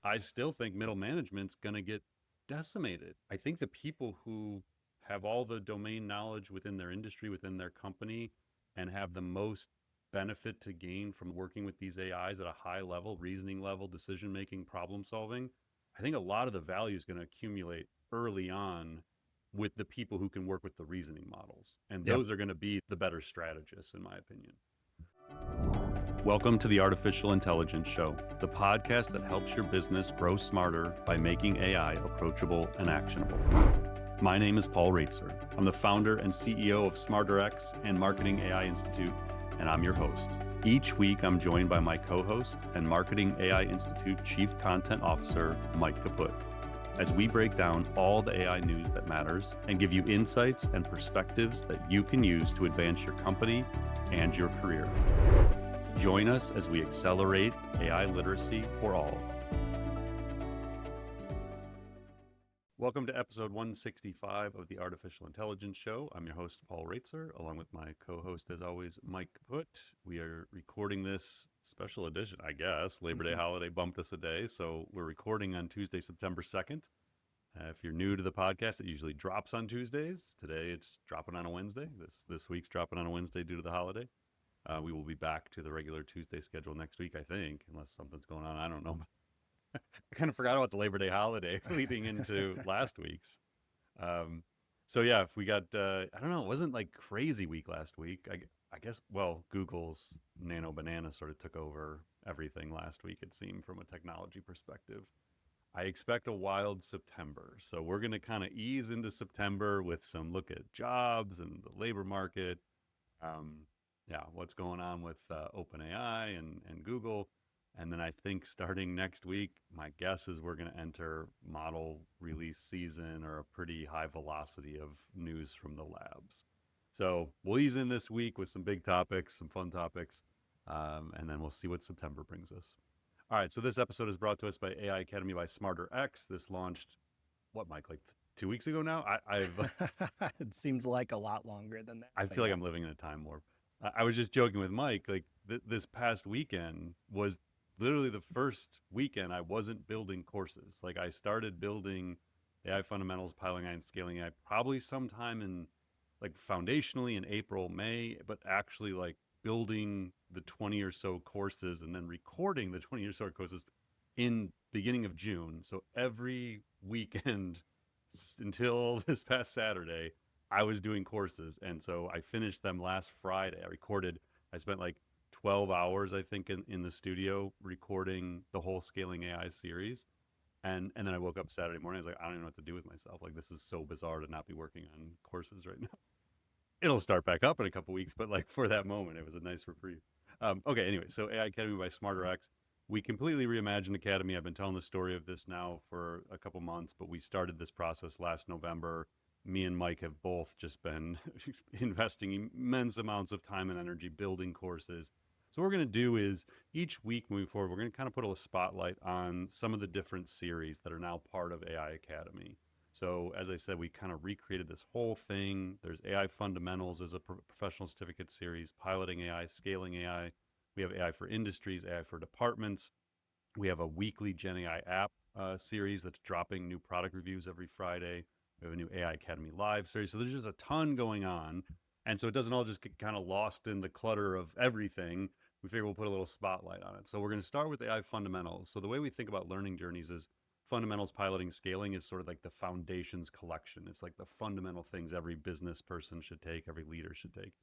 I still think middle management's going to get decimated. I think the people who have all the domain knowledge within their industry, within their company, and have the most benefit to gain from working with these AIs at a high level, reasoning level, decision making, problem solving, I think a lot of the value is going to accumulate early on with the people who can work with the reasoning models. And Yep. those are going to be the better strategists, in my opinion. Welcome to the Artificial Intelligence Show, the podcast that helps your business grow smarter by making AI approachable and actionable. My name is Paul Roetzer. I'm the founder and CEO of SmarterX and Marketing AI Institute, and I'm your host. Each week, I'm joined by my co-host and Marketing AI Institute Chief Content Officer, Mike Kaput, as we break down all the AI news that matters and give you insights and perspectives that you can use to advance your company and your career. Join us as we accelerate AI literacy for all. Welcome to episode 165 of the Artificial Intelligence Show. I'm your host, Paul Roetzer, along with my co-host, as always, Mike Kaput. We are recording this special edition, I guess. Labor Day holiday bumped us a day, so we're recording on Tuesday, September 2nd. If you're new to the podcast, it usually drops on Tuesdays. Today, it's dropping on a Wednesday. This week's dropping on a Wednesday due to the holiday. We will be back to the regular Tuesday schedule next week, I think, unless something's going on. I don't know. I kind of forgot about the Labor Day holiday leading into last week's. So yeah, if we got, I don't know, it wasn't like crazy week last week. I guess, well, Google's Nano Banana sort of took over everything last week, it seemed, from a technology perspective. I expect a wild September. So we're going to kind of ease into September with some look at jobs and the labor market. What's going on with OpenAI and Google. And then I think starting next week, my guess is we're going to enter model release season or a pretty high velocity of news from the labs. So we'll ease in this week with some big topics, some fun topics, and then we'll see what September brings us. All right, so this episode is brought to us by AI Academy by SmarterX. This launched, what, Mike, like 2 weeks ago now? It seems like a lot longer than that. I feel like I'm living in a time warp. I was just joking with Mike, like this past weekend was literally the first weekend I wasn't building courses. Like I started building AI fundamentals, piloting AI and scaling AI probably sometime in like foundationally in April, May, but actually like building the 20 or so courses and then recording the 20 or so courses in beginning of June. So every weekend until this past Saturday, I was doing courses. And so I finished them last Friday. I spent like 12 hours, I think, in the studio recording the whole Scaling AI series. And then I woke up Saturday morning. I was like, I don't even know what to do with myself. Like, this is so bizarre to not be working on courses right now. It'll start back up in a couple weeks, but like for that moment, it was a nice reprieve. Okay, anyway, so AI Academy by SmarterX. We completely reimagined Academy. I've been telling the story of this now for a couple months, but we started this process last November. Me and Mike have both just been investing immense amounts of time and energy building courses. So what we're going to do is each week moving forward, we're going to kind of put a spotlight on some of the different series that are now part of AI Academy. So as I said, we kind of recreated this whole thing. There's AI Fundamentals as a professional certificate series, piloting AI, scaling AI. We have AI for industries, AI for departments. We have a weekly GenAI app series that's dropping new product reviews every Friday. We have a new AI Academy Live series. So there's just a ton going on. And so it doesn't all just get kind of lost in the clutter of everything. We figure we'll put a little spotlight on it. So we're going to start with AI fundamentals. So the way we think about learning journeys is fundamentals, piloting, scaling is sort of like the foundations collection. It's like the fundamental things every business person should take, every leader should take.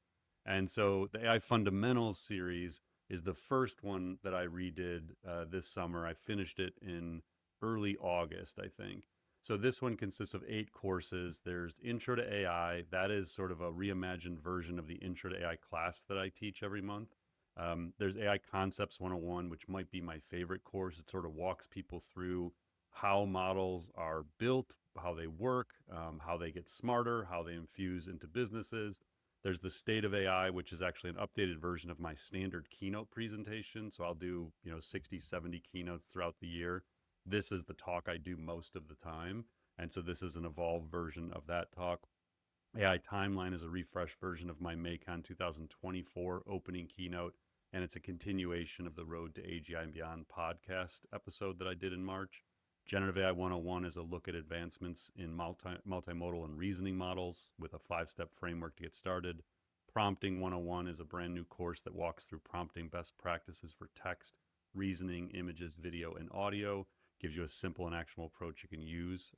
And so the AI fundamentals series is the first one that I redid this summer. I finished it in early August, I think. So this one consists of 8 courses. There's Intro to AI. That is sort of a reimagined version of the Intro to AI class that I teach every month. There's AI Concepts 101, which might be my favorite course. It sort of walks people through how models are built, how they work, how they get smarter, how they infuse into businesses. There's the State of AI, which is actually an updated version of my standard keynote presentation. So I'll do, 60, 70 keynotes throughout the year. This is the talk I do most of the time. And so this is an evolved version of that talk. AI Timeline is a refreshed version of my MACON 2024 opening keynote. and it's a continuation of the Road to AGI and Beyond podcast episode that I did in March. Generative AI 101 is a look at advancements in multimodal and reasoning models with a 5-step framework to get started. Prompting 101 is a brand new course that walks through prompting best practices for text, reasoning, images, video, and audio. Gives you a simple and actionable approach you can use,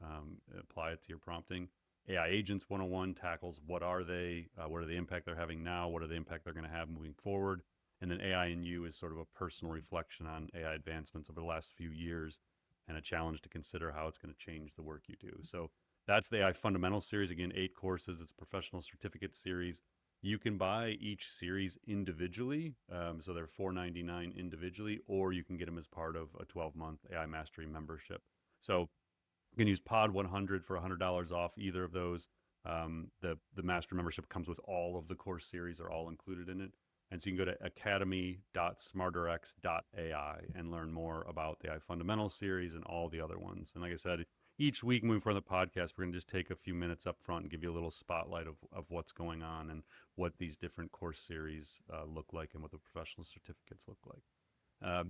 apply it to your prompting. AI Agents 101 tackles what are they, what are the impact they're having now, what are the impact they're going to have moving forward. And then AI and You is sort of a personal reflection on AI advancements over the last few years and a challenge to consider how it's going to change the work you do. So that's the AI Fundamental series. Again, 8 courses. It's a professional certificate series. You can buy each series individually, so they're $4.99 individually, or you can get them as part of a 12-month AI Mastery membership. So you can use Pod 100 for $100 off either of those. The Master membership comes with all of the course series; are all included in it. And so you can go to academy.smarterx.ai and learn more about the AI Fundamentals series and all the other ones. And like I said, each week moving forward the podcast, we're going to just take a few minutes up front and give you a little spotlight of what's going on and what these different course series look like and what the professional certificates look like.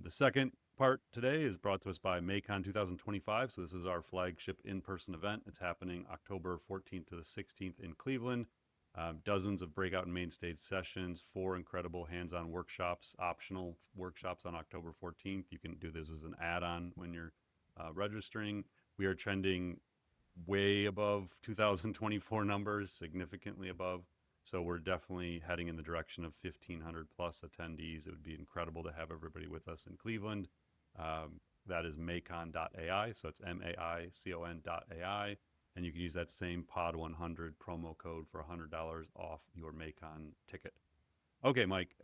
The second part today is brought to us by MACON 2025. So this is our flagship in-person event. It's happening October 14th to the 16th in Cleveland. Dozens of breakout and main stage sessions, 4 incredible hands-on workshops, optional workshops on October 14th. You can do this as an add-on when you're registering. We are trending way above 2024 numbers, significantly above. So we're definitely heading in the direction of 1,500 plus attendees. It would be incredible to have everybody with us in Cleveland. That is macon.ai. So it's MAICON.ai. And you can use that same Pod 100 promo code for $100 off your Macon ticket. Okay, Mike.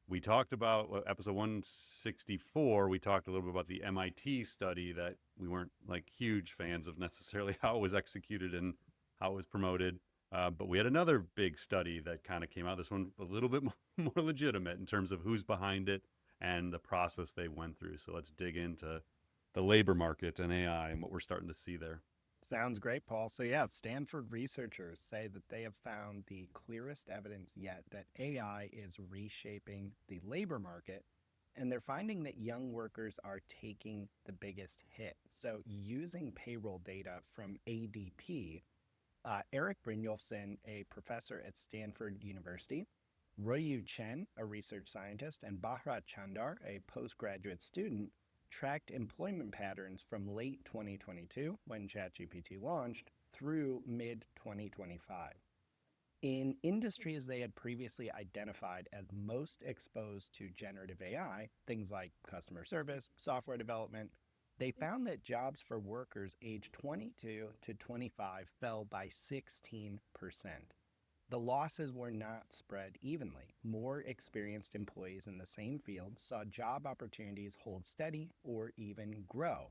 We talked about episode 164. We talked a little bit about the MIT study that we weren't like huge fans of necessarily how it was executed and how it was promoted. But we had another big study that kind of came out. This one a little bit more legitimate in terms of who's behind it and the process they went through. So let's dig into the labor market and AI and what we're starting to see there. Sounds great, Paul. So yeah, Stanford researchers say that they have found the clearest evidence yet that AI is reshaping the labor market, and they're finding that young workers are taking the biggest hit. So using payroll data from ADP, Eric Brynjolfsson, a professor at Stanford University, Royu Chen, a research scientist, and Bharat Chandar, a postgraduate student, tracked employment patterns from late 2022, when ChatGPT launched, through mid-2025. In industries they had previously identified as most exposed to generative AI, things like customer service, software development, they found that jobs for workers aged 22 to 25 fell by 16%. The losses were not spread evenly. More experienced employees in the same field saw job opportunities hold steady or even grow.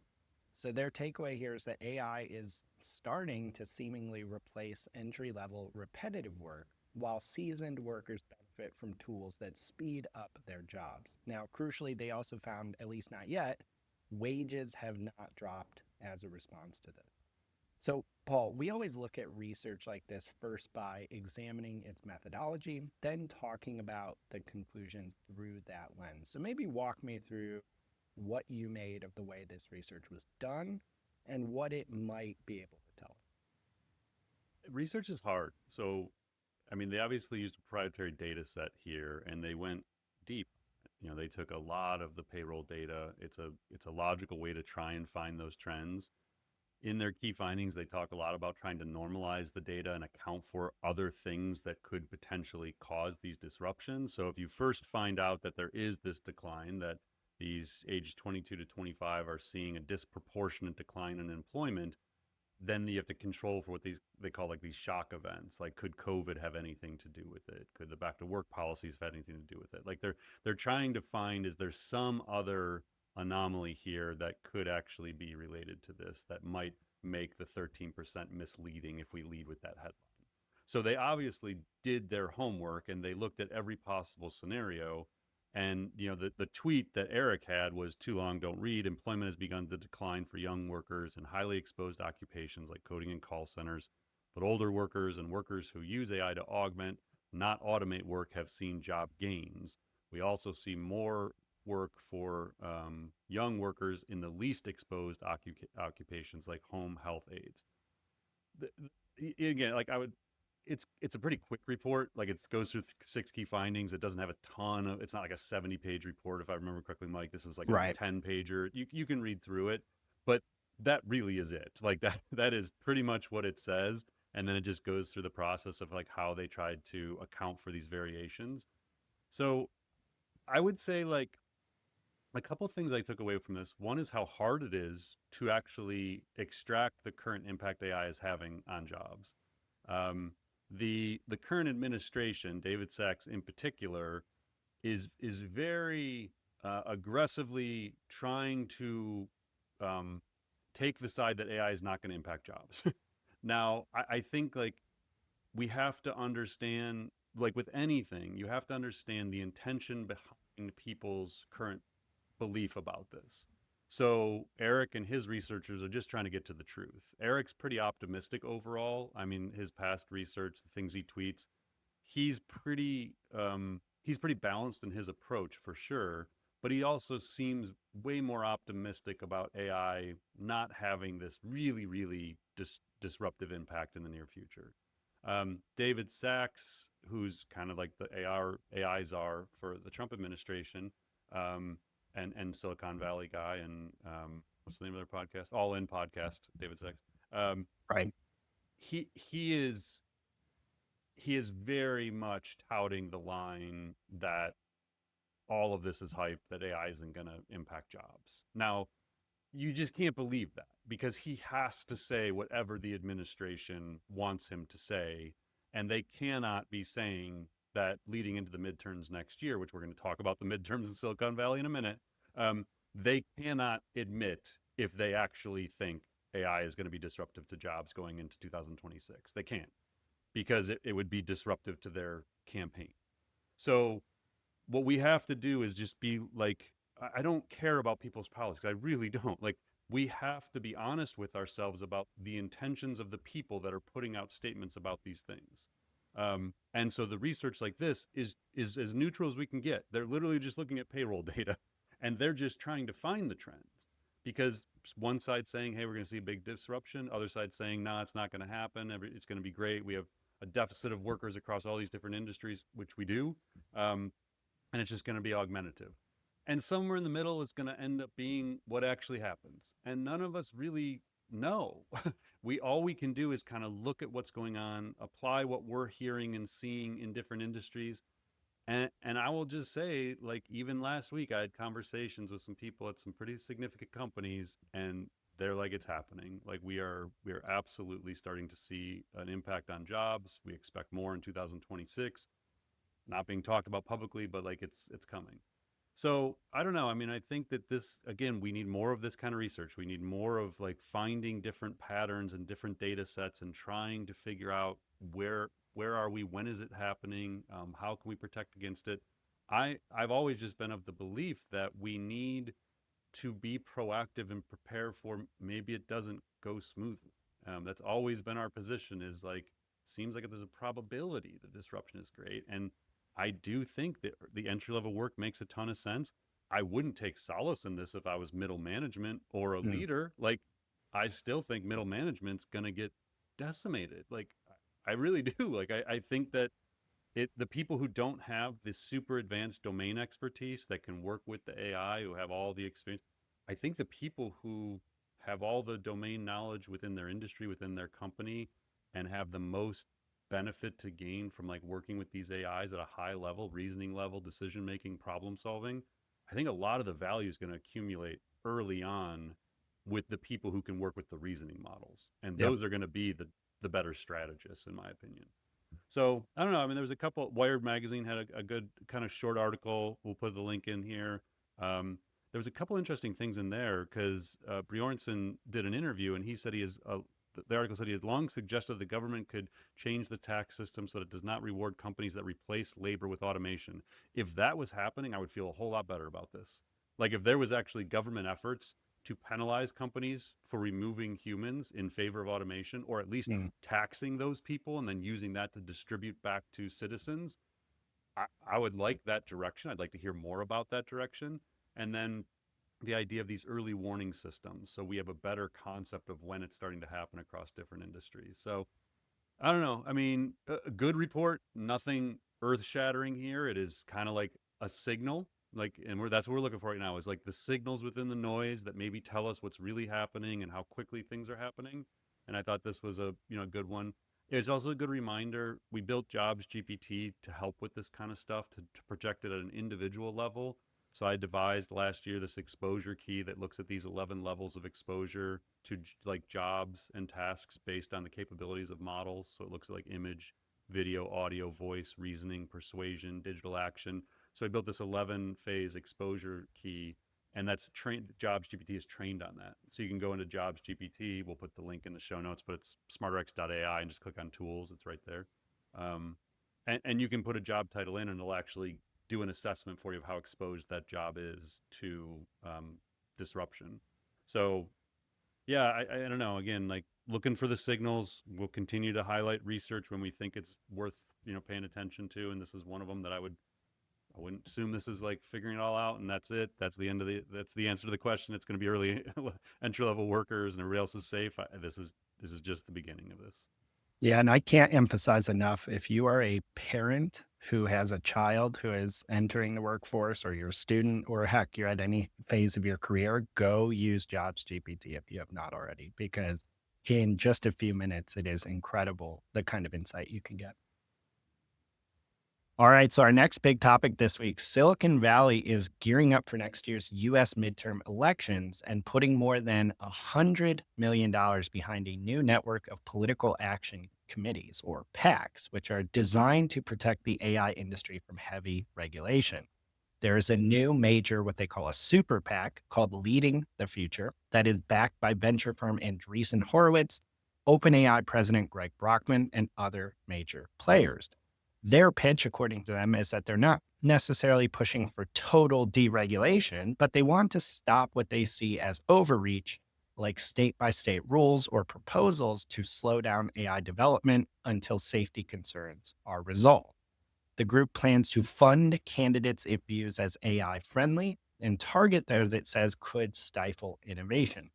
So their takeaway here is that AI is starting to seemingly replace entry-level repetitive work, while seasoned workers benefit from tools that speed up their jobs. Now, crucially, they also found, at least not yet, wages have not dropped as a response to this. So, Paul, we always look at research like this first by examining its methodology, then talking about the conclusions through that lens. So maybe walk me through what you made of the way this research was done and what it might be able to tell. Research is hard. So, I mean, they obviously used a proprietary data set here and they went deep. You know, they took a lot of the payroll data. It's a logical way to try and find those trends. In their key findings, they talk a lot about trying to normalize the data and account for other things that could potentially cause these disruptions. So if you first find out that there is this decline, that these ages 22 to 25 are seeing a disproportionate decline in employment, then you have to control for what they call like these shock events. Like, could COVID have anything to do with it? Could the back to work policies have anything to do with it? Like they're trying to find, is there some other anomaly here that could actually be related to this that might make the 13% misleading if we lead with that headline. So they obviously did their homework and they looked at every possible scenario. And you know, the tweet that Eric had was, "Too long, don't read. Employment has begun to decline for young workers in highly exposed occupations like coding and call centers, but older workers and workers who use AI to augment, not automate work have seen job gains. We also see more work for young workers in the least exposed occupations like home health aides. Again, like I would, it's a pretty quick report. Like it goes through 6 key findings. It doesn't have a ton of. It's not like a 70-page report, if I remember correctly, Mike. This was like a Right. 10-pager. You can read through it, but that really is it. Like that is pretty much what it says, and then it just goes through the process of like how they tried to account for these variations. So I would say like a couple of things I took away from this. One is how hard it is to actually extract the current impact AI is having on jobs. Um, the current administration, David Sachs in particular, is very aggressively trying to um, take the side that AI is not going to impact jobs. Now, I think like we have to understand, like with anything, you have to understand the intention behind people's current belief about this. So Eric and his researchers are just trying to get to the truth. Eric's pretty optimistic overall. I mean, his past research, the things he tweets, he's pretty balanced in his approach for sure. But he also seems way more optimistic about AI not having this really, really disruptive impact in the near future. David Sachs, who's kind of like the AI czar for the Trump administration, um, and Silicon Valley guy, and what's the name of their podcast? All In Podcast, David Sachs. Um, Right. he is very much touting the line that all of this is hype, that AI isn't going to impact jobs. Now, you just can't believe that because he has to say whatever the administration wants him to say. And they cannot be saying that leading into the midterms next year, which we're going to talk about the midterms in Silicon Valley in a minute. They cannot admit if they actually think AI is going to be disruptive to jobs going into 2026. They can't because it would be disruptive to their campaign. So what we have to do is just be like, I don't care about people's politics. I really don't. Like, we have to be honest with ourselves about the intentions of the people that are putting out statements about these things. And so the research like this is as neutral as we can get. They're literally just looking at payroll data, and they're just trying to find the trends. Because one side saying, "Hey, we're going to see a big disruption," other side saying, "No, it's not going to happen. It's going to be great. We have a deficit of workers across all these different industries," which we do. And it's just going to be augmentative. And somewhere in the middle is going to end up being what actually happens. And none of us really know. All we can do is kind of look at what's going on, apply what we're hearing and seeing in different industries. And I will just say, like, even last week I had conversations with some people at some pretty significant companies, and they're like, it's happening. Like we are absolutely starting to see an impact on jobs. We expect more in 2026, not being talked about publicly, but like it's coming. So I don't know. I mean, I think that this, again, we need more of this kind of research. We need more of like finding different patterns and different data sets and trying to figure out where are we, when is it happening, how can we protect against it. I've always just been of the belief that we need to be proactive and prepare for maybe it doesn't go smoothly. That's always been our position. Is like seems like there's a probability the disruption is great, and I do think that the entry level work makes a ton of sense. I wouldn't take solace in this if I was middle management or a Mm. leader. Like, I still think middle management's going to get decimated. Like, I really do. Like, I think that the people who don't have this super advanced domain expertise that can work with the AI, who have all the experience, I think the people who have all the domain knowledge within their industry, within their company, and have the most benefit to gain from like working with these AIs at a high level, reasoning level, decision making, problem solving, I think a lot of the value is going to accumulate early on with the people who can work with the reasoning models. And Yep. those are going to be the better strategists, in my opinion. So I don't know. I mean, there was a couple. Wired magazine had a good kind of short article. We'll put the link in here. There was a couple interesting things in there because Bjornson did an interview, and he said the article said he has long suggested the government could change the tax system so that it does not reward companies that replace labor with automation. If that was happening, I would feel a whole lot better about this. Like if there was actually government efforts to penalize companies for removing humans in favor of automation, or at least Mm. taxing those people and then using that to distribute back to citizens, I would like that direction. I'd like to hear more about that direction. And then the idea of these early warning systems. So we have a better concept of when it's starting to happen across different industries. So I don't know. I mean, a good report, nothing earth shattering here. It is kind of like a signal. Like, and that's what we're looking for right now is like the signals within the noise that maybe tell us what's really happening and how quickly things are happening. And I thought this was a, good one. It's also a good reminder. We built Jobs GPT to help with this kind of stuff, to project it at an individual level. So I devised last year this exposure key that looks at these 11 levels of exposure to like jobs and tasks based on the capabilities of models. So it looks at like image, video, audio, voice, reasoning, persuasion, digital action. So I built this 11 phase exposure key, and that's trained. Jobs GPT is trained on that. So you can go into Jobs GPT. We'll put the link in the show notes, but it's smarterx.ai and just click on tools. It's right there. Um, and you can put a job title in, and it'll actually do an assessment for you of how exposed that job is to disruption. So yeah, I don't know. Again, like looking for the signals. We'll continue to highlight research when we think it's worth paying attention to, and this is one of them that I wouldn't assume this is like figuring it all out and that's it. That's the answer to the question. It's going to be early entry level workers and everybody else is safe. This is just the beginning of this. Yeah, and I can't emphasize enough, if you are a parent who has a child who is entering the workforce, or you're a student, or heck, you're at any phase of your career, go use Jobs GPT if you have not already, because in just a few minutes, it is incredible the kind of insight you can get. All right, so our next big topic this week, Silicon Valley is gearing up for next year's US midterm elections and putting more than $100 million behind a new network of political action committees, or PACs, which are designed to protect the AI industry from heavy regulation. There is a new major, what they call a super PAC, called Leading the Future, that is backed by venture firm Andreessen Horowitz, OpenAI president Greg Brockman, and other major players. Their pitch, according to them, is that they're not necessarily pushing for total deregulation, but they want to stop what they see as overreach, like state-by-state rules or proposals to slow down AI development until safety concerns are resolved. The group plans to fund candidates it views as AI-friendly and target those it says could stifle innovation.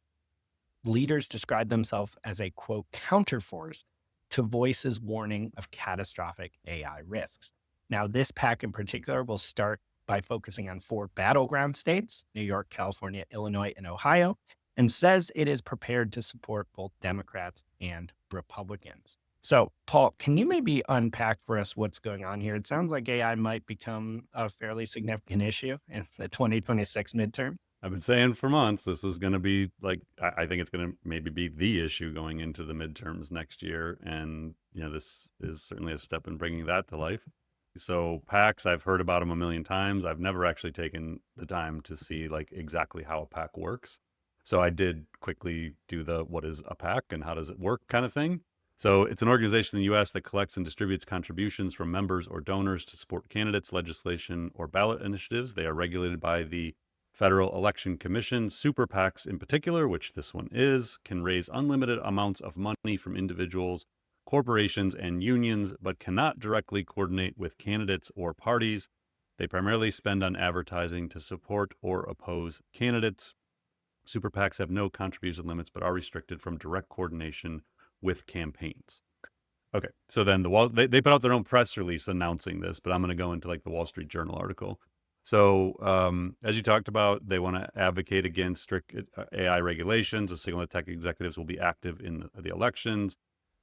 Leaders describe themselves as a, quote, counterforce to voices warning of catastrophic AI risks. Now, this PAC in particular will start by focusing on 4 battleground states, New York, California, Illinois, and Ohio, and says it is prepared to support both Democrats and Republicans. So, Paul, can you maybe unpack for us what's going on here? It sounds like AI might become a fairly significant issue in the 2026 midterm. I've been saying for months this was going to be like I think it's going to maybe be the issue going into the midterms next year, and this is certainly a step in bringing that to life. So PACs, I've heard about them a million times. I've never actually taken the time to see like exactly how a PAC works. So I did quickly do the what is a PAC and how does it work kind of thing. So it's an organization in the U.S. that collects and distributes contributions from members or donors to support candidates, legislation, or ballot initiatives. They are regulated by the Federal Election Commission. Super PACs in particular, which this one is, can raise unlimited amounts of money from individuals, corporations, and unions, but cannot directly coordinate with candidates or parties. They primarily spend on advertising to support or oppose candidates. Super PACs have no contribution limits, but are restricted from direct coordination with campaigns. Okay, so then they put out their own press release announcing this, but I'm going to go into like the Wall Street Journal article. So as you talked about, they want to advocate against strict AI regulations. A signal that tech executives will be active in the elections.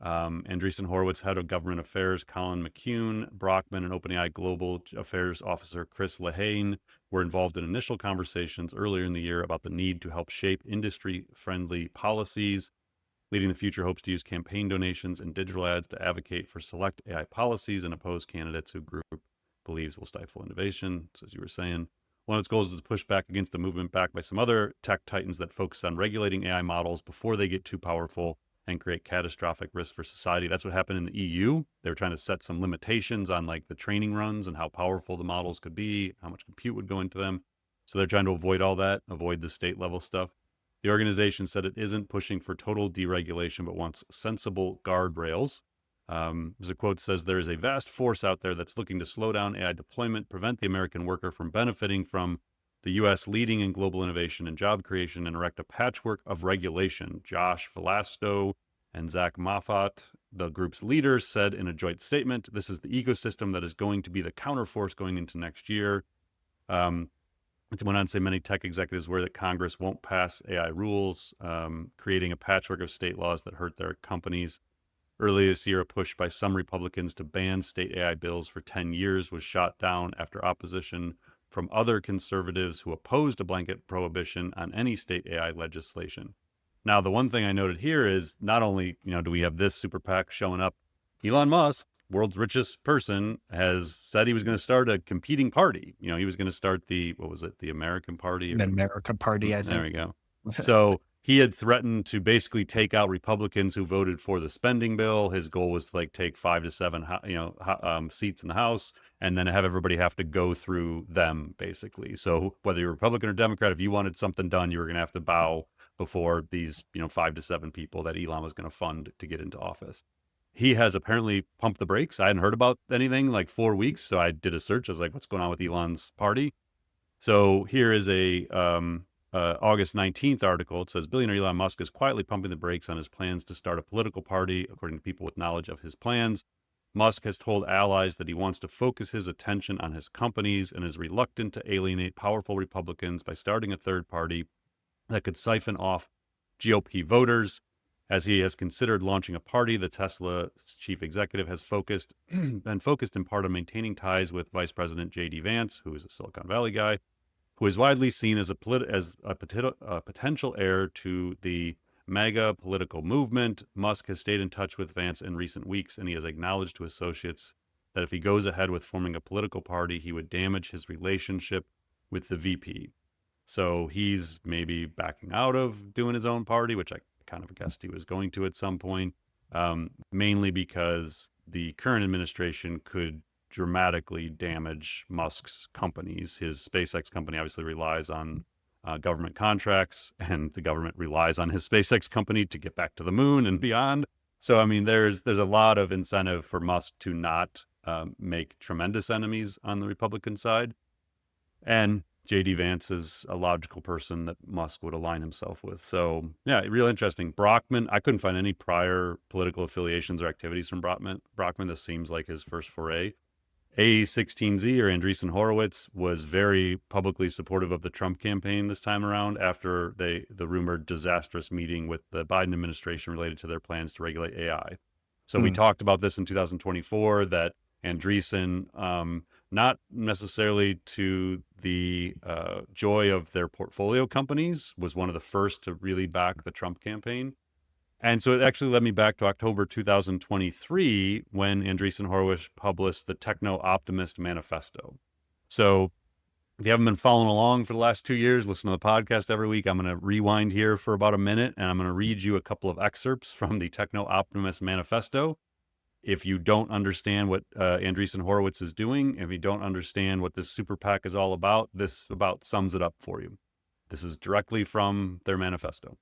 Andreessen Horowitz, head of government affairs, Colin McCune, Brockman, and OpenAI global affairs officer Chris Lehane were involved in initial conversations earlier in the year about the need to help shape industry-friendly policies. Leading the Future hopes to use campaign donations and digital ads to advocate for select AI policies and oppose candidates who group believes will stifle innovation. So as you were saying, one of its goals is to push back against the movement backed by some other tech titans that focus on regulating AI models before they get too powerful and create catastrophic risk for society. That's what happened in the EU. They were trying to set some limitations on like the training runs and how powerful the models could be, how much compute would go into them. So they're trying to avoid all that, avoid the state level stuff. The organization said it isn't pushing for total deregulation, but wants sensible guardrails. There's a quote that says, "There is a vast force out there that's looking to slow down AI deployment, prevent the American worker from benefiting from the U.S. leading in global innovation and job creation, and erect a patchwork of regulation." Josh Valasto and Zach Moffat, the group's leaders, said in a joint statement, "This is the ecosystem that is going to be the counterforce going into next year." It went on to say many tech executives worry that Congress won't pass AI rules, creating a patchwork of state laws that hurt their companies. Earlier this year, a push by some Republicans to ban state AI bills for 10 years was shot down after opposition from other conservatives who opposed a blanket prohibition on any state AI legislation. Now, the one thing I noted here is not only, do we have this super PAC showing up, Elon Musk, world's richest person, has said he was going to start a competing party. He was going to start the American Party? The America Party, I There think. we go. So he had threatened to basically take out Republicans who voted for the spending bill. His goal was to take 5 to 7, seats in the House, and then have everybody have to go through them, basically. So whether you're Republican or Democrat, if you wanted something done, you were going to have to bow before these, 5 to 7 people that Elon was going to fund to get into office. He has apparently pumped the brakes. I hadn't heard about anything like 4 weeks, so I did a search. I was like, what's going on with Elon's party? So here is a August 19th article. It says, billionaire Elon Musk is quietly pumping the brakes on his plans to start a political party, according to people with knowledge of his plans. Musk has told allies that he wants to focus his attention on his companies and is reluctant to alienate powerful Republicans by starting a third party that could siphon off GOP voters. As he has considered launching a party, the Tesla's chief executive has been focused in part on maintaining ties with Vice President J.D. Vance, who is a Silicon Valley guy, who is widely seen as a potential heir to the MAGA political movement. Musk has stayed in touch with Vance in recent weeks, and he has acknowledged to associates that if he goes ahead with forming a political party, he would damage his relationship with the VP. So he's maybe backing out of doing his own party, which I kind of guessed he was going to at some point, mainly because the current administration could dramatically damage Musk's companies. His SpaceX company obviously relies on government contracts, and the government relies on his SpaceX company to get back to the moon and beyond. So, there's a lot of incentive for Musk to not make tremendous enemies on the Republican side. And J.D. Vance is a logical person that Musk would align himself with. So, yeah, real interesting. Brockman, I couldn't find any prior political affiliations or activities from Brockman. This seems like his first foray. A16Z, or Andreessen Horowitz, was very publicly supportive of the Trump campaign this time around after the rumored disastrous meeting with the Biden administration related to their plans to regulate AI. So we talked about this in 2024, that Andreessen, not necessarily to the joy of their portfolio companies, was one of the first to really back the Trump campaign. And so it actually led me back to October 2023 when Andreessen Horowitz published the Techno-Optimist Manifesto. So if you haven't been following along for the last 2 years, listen to the podcast every week, I'm going to rewind here for about a minute, and I'm going to read you a couple of excerpts from the Techno-Optimist Manifesto. If you don't understand what Andreessen Horowitz is doing, if you don't understand what this super PAC is all about, this about sums it up for you. This is directly from their manifesto.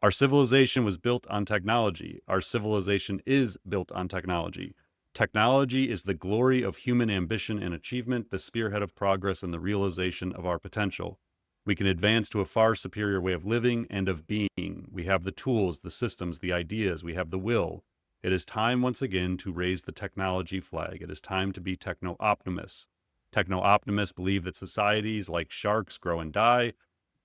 Our civilization was built on technology. Our civilization is built on technology. Technology is the glory of human ambition and achievement, the spearhead of progress and the realization of our potential. We can advance to a far superior way of living and of being. We have the tools, the systems, the ideas. We have the will. It is time once again to raise the technology flag. It is time to be techno-optimists. Techno-optimists believe that societies, like sharks, grow and die.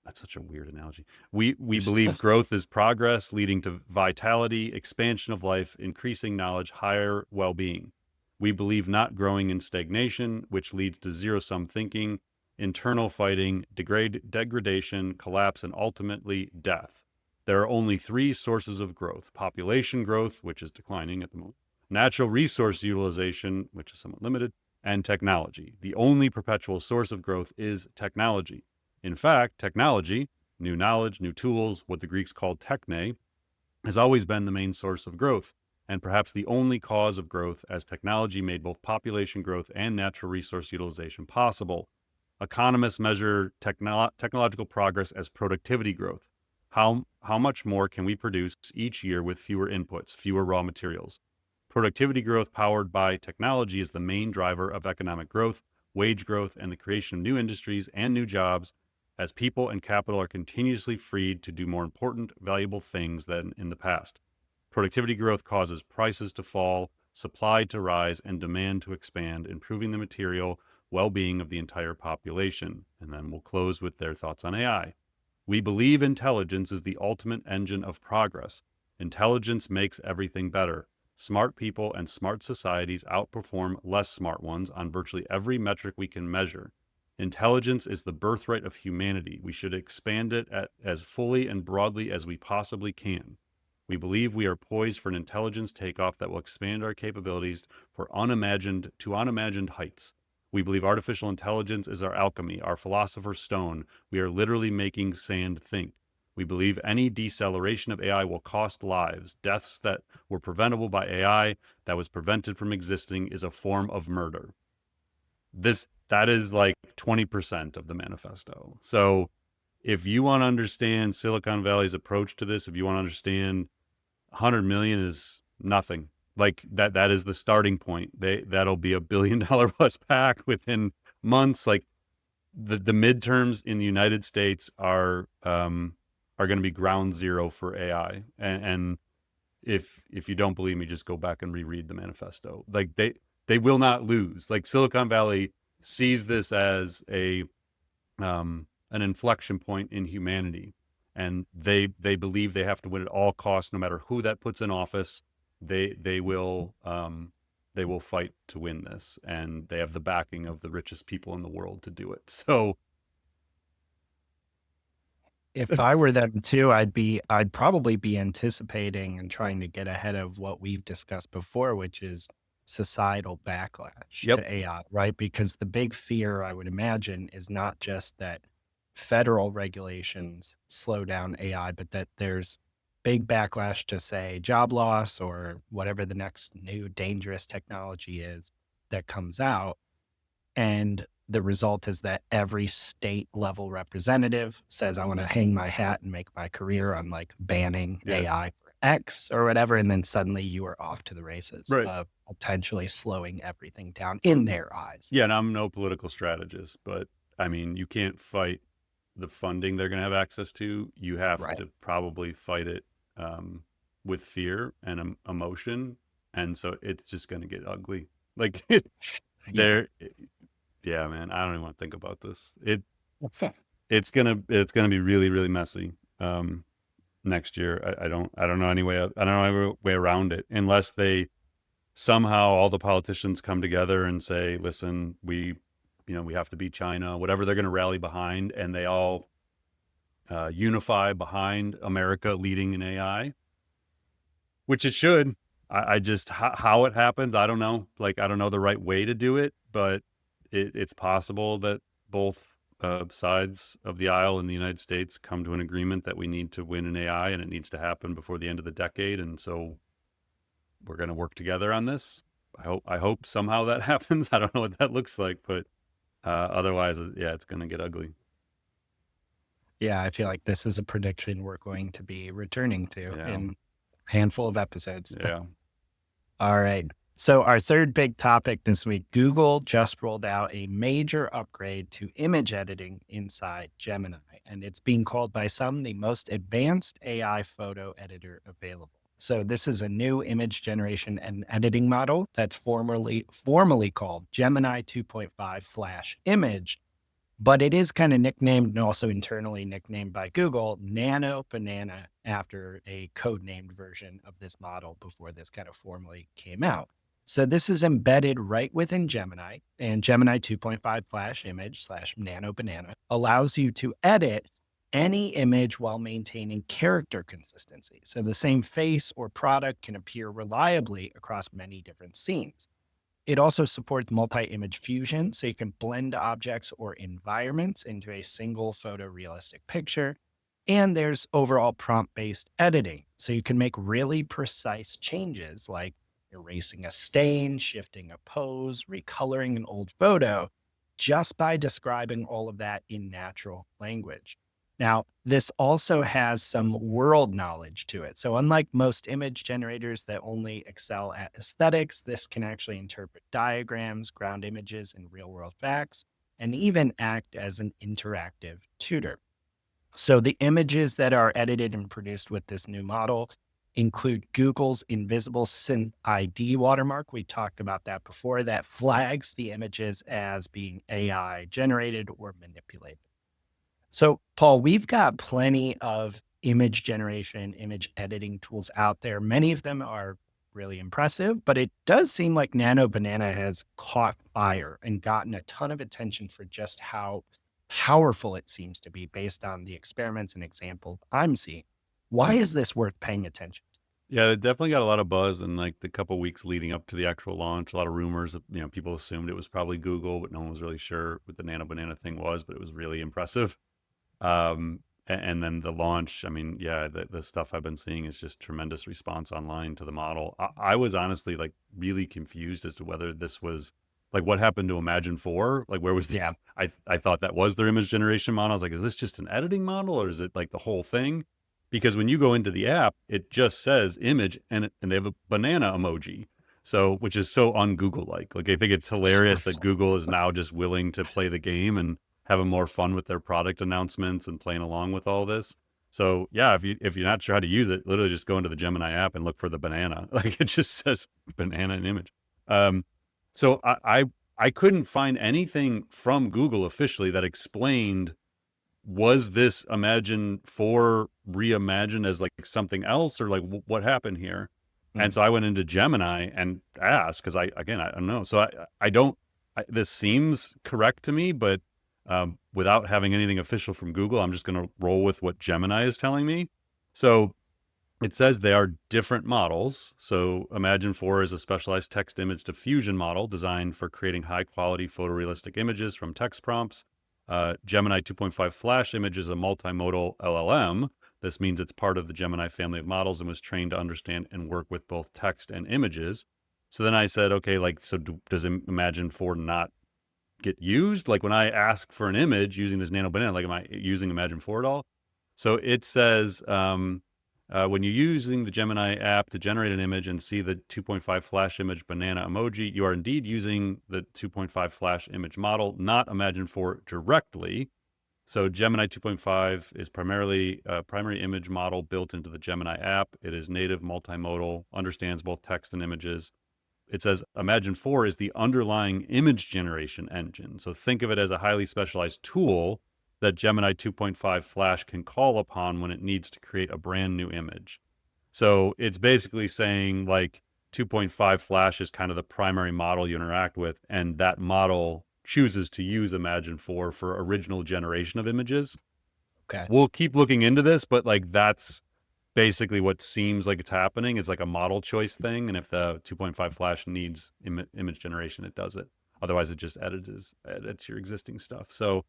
That's such a weird analogy. We believe growth is progress, leading to vitality, expansion of life, increasing knowledge, higher well-being. We believe not growing in stagnation, which leads to zero-sum thinking, internal fighting, degradation, collapse, and ultimately death. There are only 3 sources of growth: population growth, which is declining at the moment, natural resource utilization, which is somewhat limited, and technology. The only perpetual source of growth is technology. In fact, technology, new knowledge, new tools, what the Greeks called techne, has always been the main source of growth, and perhaps the only cause of growth, as technology made both population growth and natural resource utilization possible. Economists measure technological progress as productivity growth. How much more can we produce each year with fewer inputs, fewer raw materials? Productivity growth powered by technology is the main driver of economic growth, wage growth, and the creation of new industries and new jobs as people and capital are continuously freed to do more important, valuable things than in the past. Productivity growth causes prices to fall, supply to rise, and demand to expand, improving the material well-being of the entire population. And then we'll close with their thoughts on AI. We believe intelligence is the ultimate engine of progress. Intelligence makes everything better. Smart people and smart societies outperform less smart ones on virtually every metric we can measure. Intelligence is the birthright of humanity. We should expand it as fully and broadly as we possibly can. We believe we are poised for an intelligence takeoff that will expand our capabilities to unimagined heights. We believe artificial intelligence is our alchemy, our philosopher's stone. We are literally making sand think. We believe any deceleration of AI will cost lives. Deaths that were preventable by AI that was prevented from existing is a form of murder. That is like 20% of the manifesto. So if you want to understand Silicon Valley's approach to this, if you want to understand 100 million is nothing. Like that is the starting point. That'll be $1 billion plus pack within months. Like the midterms in the United States are going to be ground zero for AI. And if you don't believe me, just go back and reread the manifesto. Like they will not lose. Like Silicon Valley sees this as an inflection point in humanity, and they believe they have to win at all costs, no matter who that puts in office. They will fight to win this, and they have the backing of the richest people in the world to do it. So if I were them too, I'd probably be anticipating and trying to get ahead of what we've discussed before, which is societal backlash to AI, right? Because the big fear, I would imagine, is not just that federal regulations slow down AI, but that there's big backlash to, say, job loss or whatever the next new dangerous technology is that comes out. And the result is that every state level representative says, I want to hang my hat and make my career on like banning AI for X or whatever. And then suddenly you are off to the races, right. Potentially slowing everything down in their eyes. Yeah, and I'm no political strategist, but I mean, you can't fight the funding they're going to have access to. You have to probably fight it with fear and emotion. And so it's just going to get ugly. Like yeah, man, I don't even want to think about this. It's gonna be really, really messy next year. I don't know any way. I don't know any way around it, unless they somehow all the politicians come together and say, listen, we have to beat China, whatever they're going to rally behind, and they all unify behind America leading in AI, which it should. I just, how it happens, I don't know. Like, I don't know the right way to do it, but it's possible that both sides of the aisle in the United States come to an agreement that we need to win in AI, and it needs to happen before the end of the decade. And so we're going to work together on this. I hope somehow that happens. I don't know what that looks like, but otherwise, yeah, it's going to get ugly. Yeah, I feel like this is a prediction we're going to be returning to in a handful of episodes. Yeah. All right. So our third big topic this week, Google just rolled out a major upgrade to image editing inside Gemini, and it's being called by some the most advanced AI photo editor available. So this is a new image generation and editing model that's formally called Gemini 2.5 Flash Image, but it is kind of nicknamed and also internally nicknamed by Google Nano Banana, after a codenamed version of this model before this kind of formally came out. So this is embedded right within Gemini, and Gemini 2.5 Flash Image / Nano Banana allows you to edit any image while maintaining character consistency. So the same face or product can appear reliably across many different scenes. It also supports multi-image fusion, so you can blend objects or environments into a single photorealistic picture. And there's overall prompt-based editing, so you can make really precise changes like erasing a stain, shifting a pose, recoloring an old photo, just by describing all of that in natural language. Now, this also has some world knowledge to it. So, unlike most image generators that only excel at aesthetics, this can actually interpret diagrams, ground images, and real world facts, and even act as an interactive tutor. So, the images that are edited and produced with this new model include Google's invisible synth ID watermark. We talked about that before, that flags the images as being AI generated or manipulated. So, Paul, we've got plenty of image generation, image editing tools out there. Many of them are really impressive, but it does seem like Nano Banana has caught fire and gotten a ton of attention for just how powerful it seems to be based on the experiments and examples I'm seeing. Why is this worth paying attention to? Yeah, it definitely got a lot of buzz in like the couple weeks leading up to the actual launch. A lot of rumors, people assumed it was probably Google, but no one was really sure what the Nano Banana thing was, but it was really impressive. And then the launch, I mean, yeah, the stuff I've been seeing is just tremendous response online to the model. I was honestly like really confused as to whether this was like what happened to Imagine 4? Like where was the, Yeah. I thought that was their image generation model. I was like, is this just an editing model or is it like the whole thing? Because when you go into the app, it just says image and they have a banana emoji. So, which is so un-Google like. I think it's hilarious that Google is now just willing to play the game and having more fun with their product announcements and playing along with all this. So yeah, if you're not sure how to use it, literally just go into the Gemini app and look for the banana. Like it just says banana and image. So I couldn't find anything from Google officially that explained, was this Imagine 4 reimagined as like something else or like what happened here? And so I went into Gemini and asked because I don't know. So I don't. This seems correct to me, but without having anything official from Google, I'm just going to roll with what Gemini is telling me. So it says they are different models. So Imagine 4 is a specialized text image diffusion model designed for creating high quality photorealistic images from text prompts. Gemini 2.5 Flash image is a multimodal LLM. This means it's part of the Gemini family of models and was trained to understand and work with both text and images. So then I said, okay, like, so does Imagine 4 not get used? Like when I ask for an image using this Nano Banana, like am I using Imagine 4 at all? So it says, when you're using the Gemini app to generate an image and see the 2.5 Flash image banana emoji, you are indeed using the 2.5 Flash image model, not Imagine 4 directly. So Gemini 2.5 is primarily a primary image model built into the Gemini app. It is native, multimodal, understands both text and images. It says Imagine 4 is the underlying image generation engine. So think of it as a highly specialized tool that Gemini 2.5 Flash can call upon when it needs to create a brand new image. So it's basically saying like 2.5 Flash is kind of the primary model you interact with, and that model chooses to use Imagine 4 for original generation of images. Okay. We'll keep looking into this, but like that's basically what seems like it's happening is like a model choice thing. And if the 2.5 Flash needs image generation, it does it. Otherwise, it just edits your existing stuff. So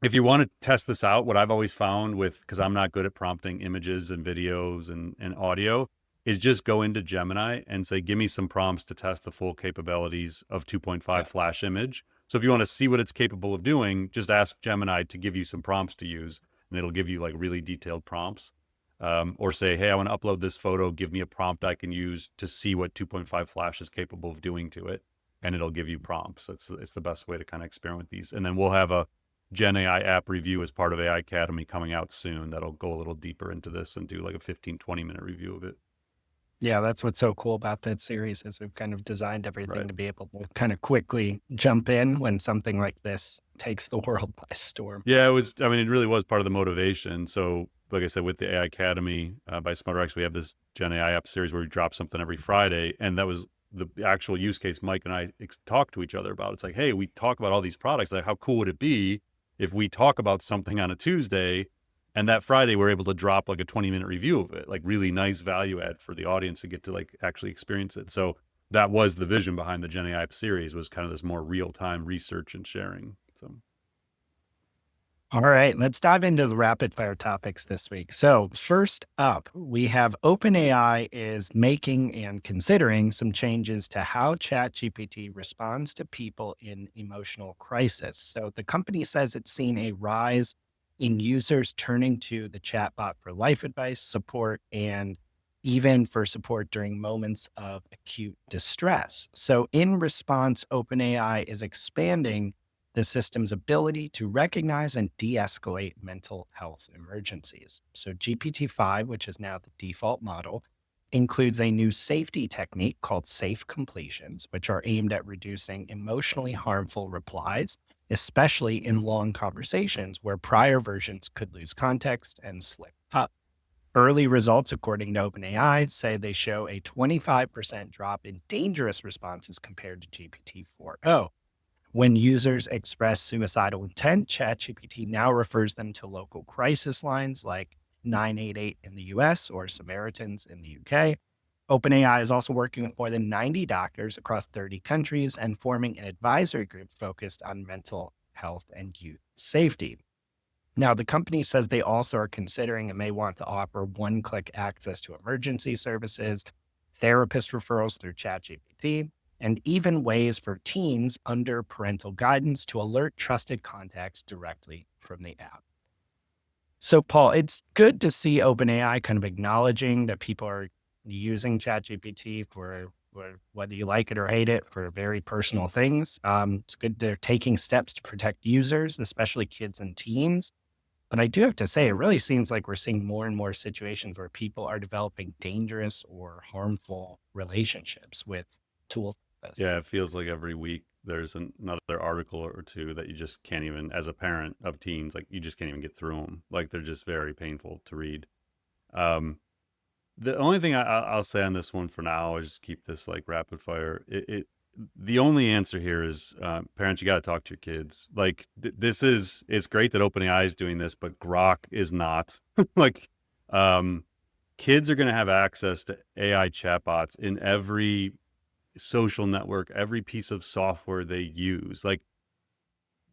if you want to test this out, what I've always found with, because I'm not good at prompting images and videos and audio, is just go into Gemini and say, give me some prompts to test the full capabilities of 2.5 Flash image. So if you want to see what it's capable of doing, just ask Gemini to give you some prompts to use, and it'll give you like really detailed prompts. Or say, hey, I want to upload this photo. Give me a prompt I can use to see what 2.5 Flash is capable of doing to it. And it'll give you prompts. It's the best way to kind of experiment with these. And then we'll have a GenAI app review as part of AI Academy coming out soon. That'll go a little deeper into this and do like a 15, 20-minute review of it. Yeah, that's what's so cool about that series is we've kind of designed everything Right. to be able to kind of quickly jump in when something like this takes the world by storm. Yeah, it really was part of the motivation. So like I said, with the AI Academy by SmarterX, we have this GenAI app series where we drop something every Friday. And that was the actual use case Mike and I talked to each other about. It's like, hey, we talk about all these products. Like, how cool would it be if we talk about something on a Tuesday and that Friday we're able to drop like a 20-minute review of it, like really nice value add for the audience to get to like actually experience it. So that was the vision behind the GenAI app series, was kind of this more real-time research and sharing. So All right, let's dive into the rapid fire topics this week. So, first up, we have OpenAI is making and considering some changes to how ChatGPT responds to people in emotional crisis. So, the company says it's seen a rise in users turning to the chatbot for life advice, support, and even for support during moments of acute distress. So, in response, OpenAI is expanding the system's ability to recognize and de escalate mental health emergencies. So, GPT-5, which is now the default model, includes a new safety technique called safe completions, which are aimed at reducing emotionally harmful replies, especially in long conversations where prior versions could lose context and slip up. Early results, according to OpenAI, say they show a 25% drop in dangerous responses compared to GPT 4.0. When users express suicidal intent, ChatGPT now refers them to local crisis lines like 988 in the US or Samaritans in the UK. OpenAI is also working with more than 90 doctors across 30 countries and forming an advisory group focused on mental health and youth safety. Now, the company says they also are considering and may want to offer one-click access to emergency services, therapist referrals through ChatGPT, and even ways for teens under parental guidance to alert trusted contacts directly from the app. So, Paul, it's good to see OpenAI kind of acknowledging that people are using ChatGPT for whether you like it or hate it for very personal things. It's good they're taking steps to protect users, especially kids and teens. But I do have to say, it really seems like we're seeing more and more situations where people are developing dangerous or harmful relationships with tools like this. Yeah, it feels like every week there's another article or two that you just can't even, as a parent of teens, like you just can't even get through them. Like they're just very painful to read. Um, the only thing I'll say on this one for now, I just keep this like rapid fire. The only answer here is parents, you got to talk to your kids. Like it's great that OpenAI is doing this, but Grok is not. Like, kids are going to have access to AI chatbots in every social network, every piece of software they use. Like,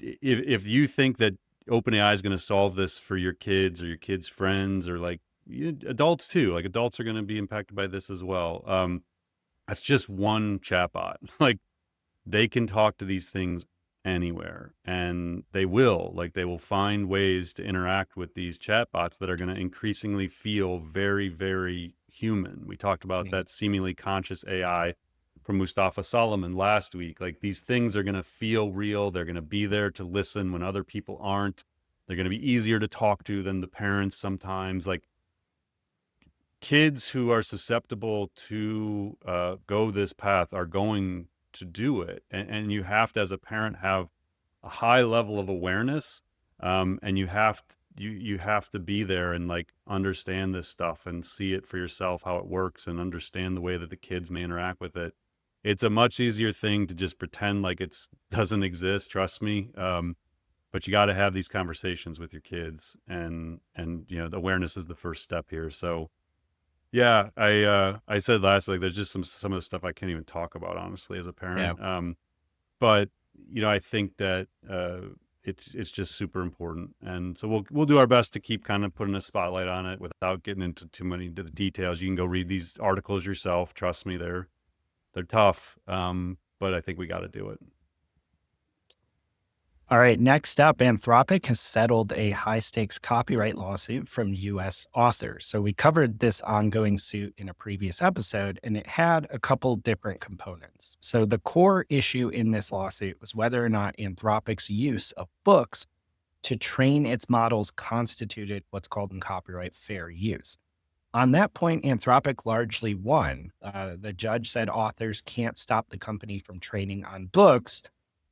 if you think that OpenAI is going to solve this for your kids or your kids' friends or like adults too, like adults are going to be impacted by this as well. That's just one chatbot. Like they can talk to these things anywhere and they will find ways to interact with these chatbots that are going to increasingly feel very, very human. We talked about Mhm. that seemingly conscious AI from Mustafa Solomon last week. Like these things are going to feel real. They're going to be there to listen when other people aren't. They're going to be easier to talk to than the parents sometimes. Like kids who are susceptible to go this path are going to do it. And you have to, as a parent, have a high level of awareness. And you have to be there and like understand this stuff and see it for yourself, how it works, and understand the way that the kids may interact with it. It's a much easier thing to just pretend like it doesn't exist. Trust me. But you got to have these conversations with your kids, and the awareness is the first step here. So yeah, I said last, like there's just some of the stuff I can't even talk about honestly as a Yeah. parent. But I think that it's just super important, and so we'll do our best to keep kind of putting a spotlight on it without getting into too many into the details. You can go read these articles yourself. Trust me, they're tough, but I think we got to do it. All right. Next up, Anthropic has settled a high stakes copyright lawsuit from US authors. So we covered this ongoing suit in a previous episode, and it had a couple different components. So the core issue in this lawsuit was whether or not Anthropic's use of books to train its models constituted what's called in copyright fair use. On that point, Anthropic largely won. The judge said authors can't stop the company from training on books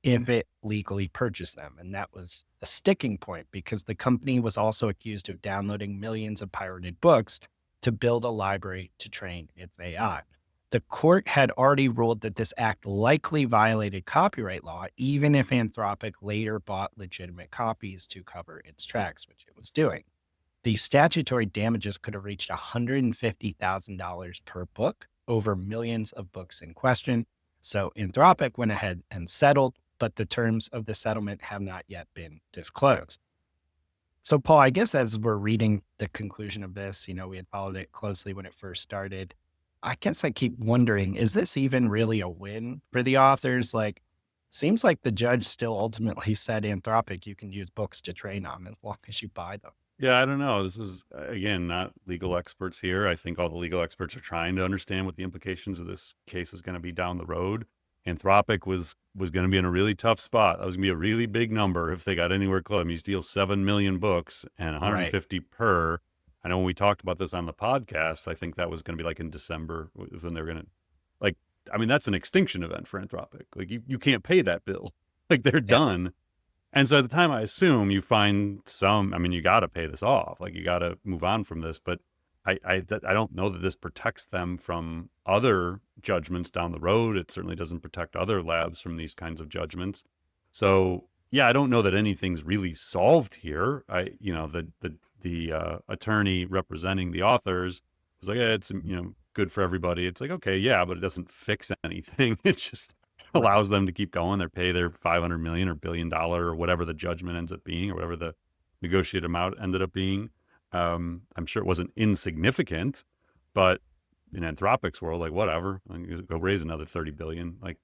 if it legally purchased them. And that was a sticking point because the company was also accused of downloading millions of pirated books to build a library to train its AI. The court had already ruled that this act likely violated copyright law, even if Anthropic later bought legitimate copies to cover its tracks, which it was doing. The statutory damages could have reached $150,000 per book over millions of books in question. So Anthropic went ahead and settled, but the terms of the settlement have not yet been disclosed. So, Paul, I guess as we're reading the conclusion of this, we had followed it closely when it first started. I guess I keep wondering, is this even really a win for the authors? Like, Seems like the judge still ultimately said Anthropic, you can use books to train on as long as you buy them. Yeah, I don't know. This is, again, not legal experts here. I think all the legal experts are trying to understand what the implications of this case is going to be down the road. Anthropic was going to be in a really tough spot. That was going to be a really big number if they got anywhere close. I mean, you steal 7 million books and Right. 150 per. I know when we talked about this on the podcast, I think that was going to be like in December when they were going to, like, I mean, that's an extinction event for Anthropic. Like, you can't pay that bill. Like, they're Yeah. done. And so at the time, I assume you find some, I mean, you got to pay this off. Like, you got to move on from this. But I don't know that this protects them from other judgments down the road. It certainly doesn't protect other labs from these kinds of judgments. So yeah, I don't know that anything's really solved here. The attorney representing the authors was like, yeah, it's good for everybody. It's like, okay, yeah, but it doesn't fix anything. It just allows them to keep going. They pay their $500 million or $1 billion or whatever the judgment ends up being, or whatever the negotiated amount ended up being. I'm sure it wasn't insignificant, but in Anthropic's world, like, whatever, like, go raise another 30 billion, like,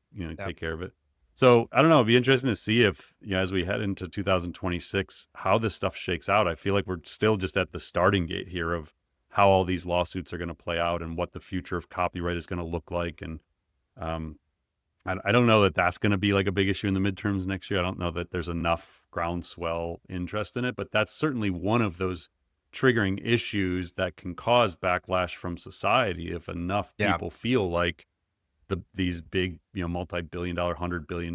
take care of it. So I don't know. It'd be interesting to see if, as we head into 2026, how this stuff shakes out. I feel like we're still just at the starting gate here of how all these lawsuits are going to play out and what the future of copyright is going to look like. And I don't know that that's going to be like a big issue in the midterms next year. I don't know that there's enough groundswell interest in it, but that's certainly one of those triggering issues that can cause backlash from society if enough people feel like these big, multi-billion-dollar, $100 billion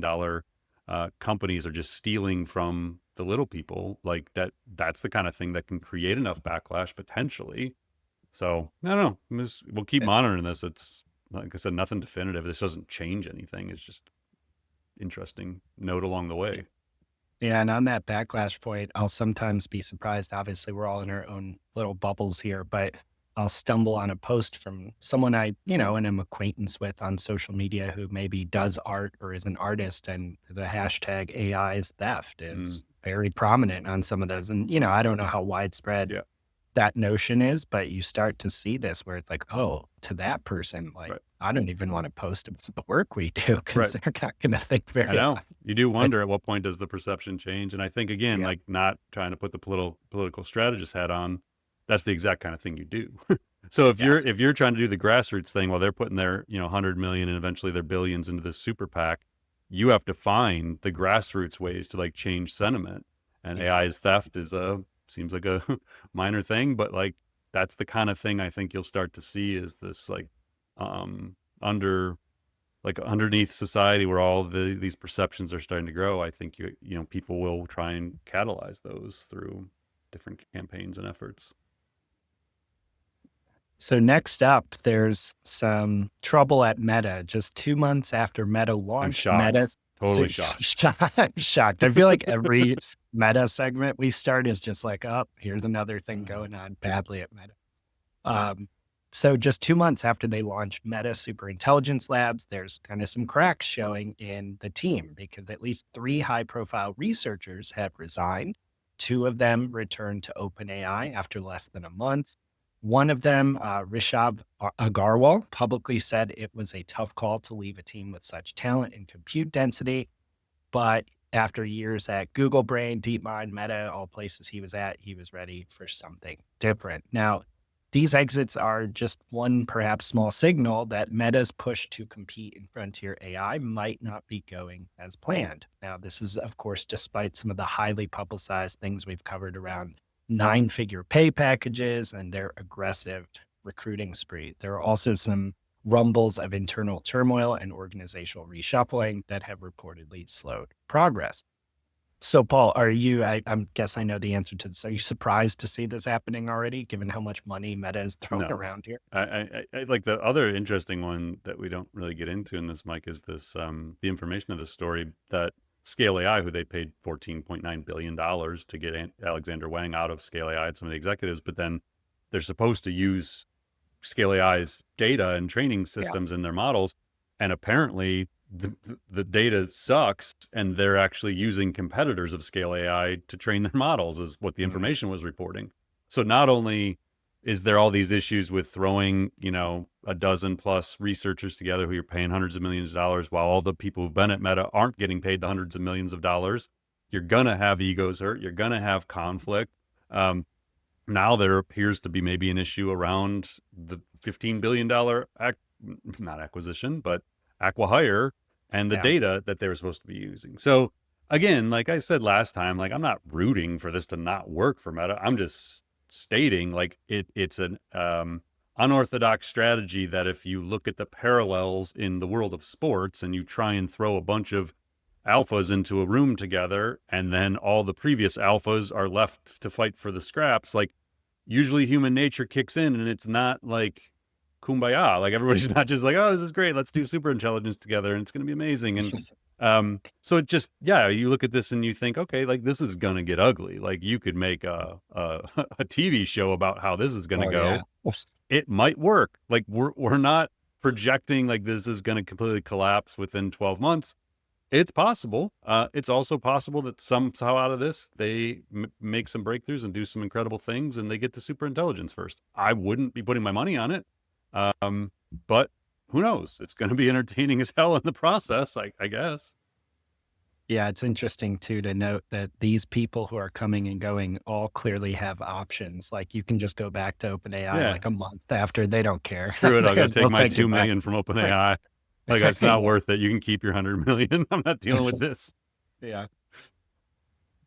companies are just stealing from the little people. Like that's the kind of thing that can create enough backlash potentially. So I don't know. We'll keep monitoring this. It's, like I said, nothing definitive. This doesn't change anything. It's just interesting note along the way. Yeah, and on that backlash point, I'll sometimes be surprised. Obviously, we're all in our own little bubbles here, but I'll stumble on a post from someone I, and am acquaintance with on social media who maybe does art or is an artist, and the hashtag AI is theft is very prominent on some of those. And, I don't know how widespread that notion is, but you start to see this where it's like, oh, to that person, like, I don't even want to post about the work we do because they're not going to think very. I know. You do wonder at what point does the perception change? And I think, again, like, not trying to put the political strategist hat on, that's the exact kind of thing you do. So if you're trying to do the grassroots thing while they're putting their 100 million and eventually their billions into this super PAC, you have to find the grassroots ways to like change sentiment. And AI's theft seems like a minor thing, but like that's the kind of thing I think you'll start to see is this like underneath society where all these perceptions are starting to grow. I think people will try and catalyze those through different campaigns and efforts. So next up, there's some trouble at Meta. Just 2 months after Meta launched, Totally shocked. I'm shocked. I feel like every Meta segment we start is just like, oh, here's another thing going on badly at Meta. So just 2 months after they launched Meta Superintelligence Labs, there's kind of some cracks showing in the team because at least 3 high-profile researchers have resigned. 2 of them returned to OpenAI after less than a month. One of them, Rishab Agarwal, publicly said it was a tough call to leave a team with such talent and compute density. But after years at Google Brain, DeepMind, Meta, all places he was at, he was ready for something different. Now, these exits are just one perhaps small signal that Meta's push to compete in frontier AI might not be going as planned. Now, this is, of course, despite some of the highly publicized things we've covered around 9-figure pay packages and their aggressive recruiting spree. There are also some rumbles of internal turmoil and organizational reshuffling that have reportedly slowed progress. So, Paul, I guess I know the answer to this. Are you surprised to see this happening already, given how much money Meta is throwing around here? I like the other interesting one that we don't really get into in this, Mike, is this the information of the story that Scale AI, who they paid $14.9 billion to get Alexander Wang out of Scale AI and some of the executives, but then they're supposed to use Scale AI's data and training systems in their models. And apparently the data sucks and they're actually using competitors of Scale AI to train their models is what the information was reporting. So not only is there all these issues with throwing, a dozen plus researchers together who you're paying hundreds of millions of dollars while all the people who've been at Meta aren't getting paid the hundreds of millions of dollars? You're going to have egos hurt. You're going to have conflict. Now there appears to be maybe an issue around the $15 billion, not acquisition, but acqui-hire and the data that they were supposed to be using. So again, like I said last time, like I'm not rooting for this to not work for Meta. I'm just stating like it's an unorthodox strategy that if you look at the parallels in the world of sports and you try and throw a bunch of alphas into a room together and then all the previous alphas are left to fight for the scraps, like usually human nature kicks in and it's not like kumbaya. Like everybody's not just like, oh, this is great, let's do super intelligence together and it's going to be amazing. And so it just, you look at this and you think, okay, like this is going to get ugly. Like you could make a TV show about how this is going to go. Yeah. It might work. Like we're not projecting like this is going to completely collapse within 12 months. It's possible. It's also possible that somehow out of this, they make some breakthroughs and do some incredible things and they get to super intelligence first. I wouldn't be putting my money on it. But who knows? It's going to be entertaining as hell in the process, I guess. Yeah, it's interesting too to note that these people who are coming and going all clearly have options. Like you can just go back to OpenAI like a month after. They don't care. Screw it, I'll go take my $2 million from OpenAI. Like it's not worth it. You can keep your 100 million. I'm not dealing with this. Yeah.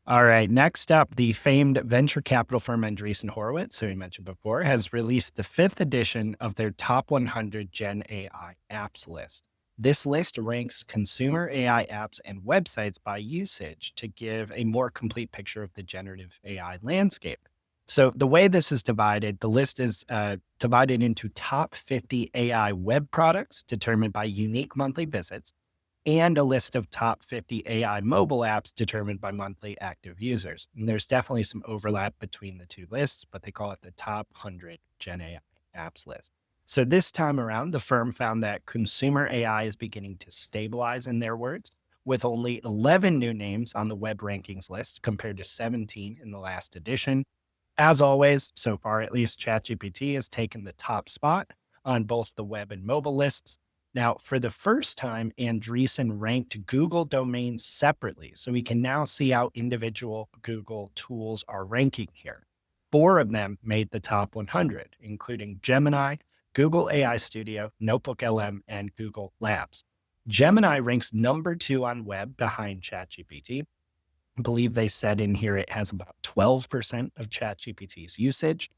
All right. Next up, the famed venture capital firm Andreessen Horowitz, who we mentioned before, has released the 5th edition of their top 100 GenAI apps list. This list ranks consumer AI apps and websites by usage to give a more complete picture of the generative AI landscape. So the way this is divided, the list is divided into top 50 AI web products determined by unique monthly visits, and a list of top 50 AI mobile apps determined by monthly active users. And there's definitely some overlap between the two lists, but they call it the top 100 GenAI apps list. So this time around, the firm found that consumer AI is beginning to stabilize, in their words, with only 11 new names on the web rankings list compared to 17 in the last edition. As always, so far at least, ChatGPT has taken the top spot on both the web and mobile lists. Now, for the first time, Andreessen ranked Google domains separately, so we can now see how individual Google tools are ranking here. 4 of them made the top 100, including Gemini, Google AI Studio, Notebook LM, and Google Labs. Gemini ranks number 2 on web behind ChatGPT. I believe they said in here it has about 12% of ChatGPT's usage,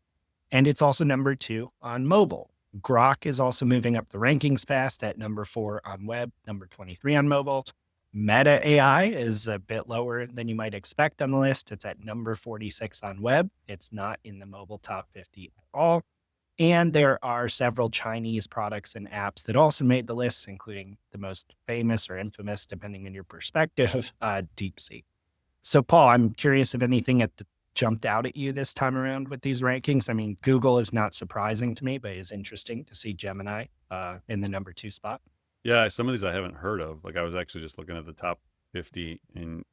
and it's also number 2 on mobile. Grok is also moving up the rankings fast at number 4 on web, number 23 on mobile. Meta AI is a bit lower than you might expect on the list. It's at number 46 on web. It's not in the mobile top 50 at all. And there are several Chinese products and apps that also made the list, including the most famous or infamous, depending on your perspective, DeepSeek. So Paul, I'm curious if anything jumped out at you this time around with these rankings. I mean, Google is not surprising to me, but it's interesting to see Gemini in the number 2 spot. Yeah, some of these I haven't heard of. Like I was actually just looking at the top 50 in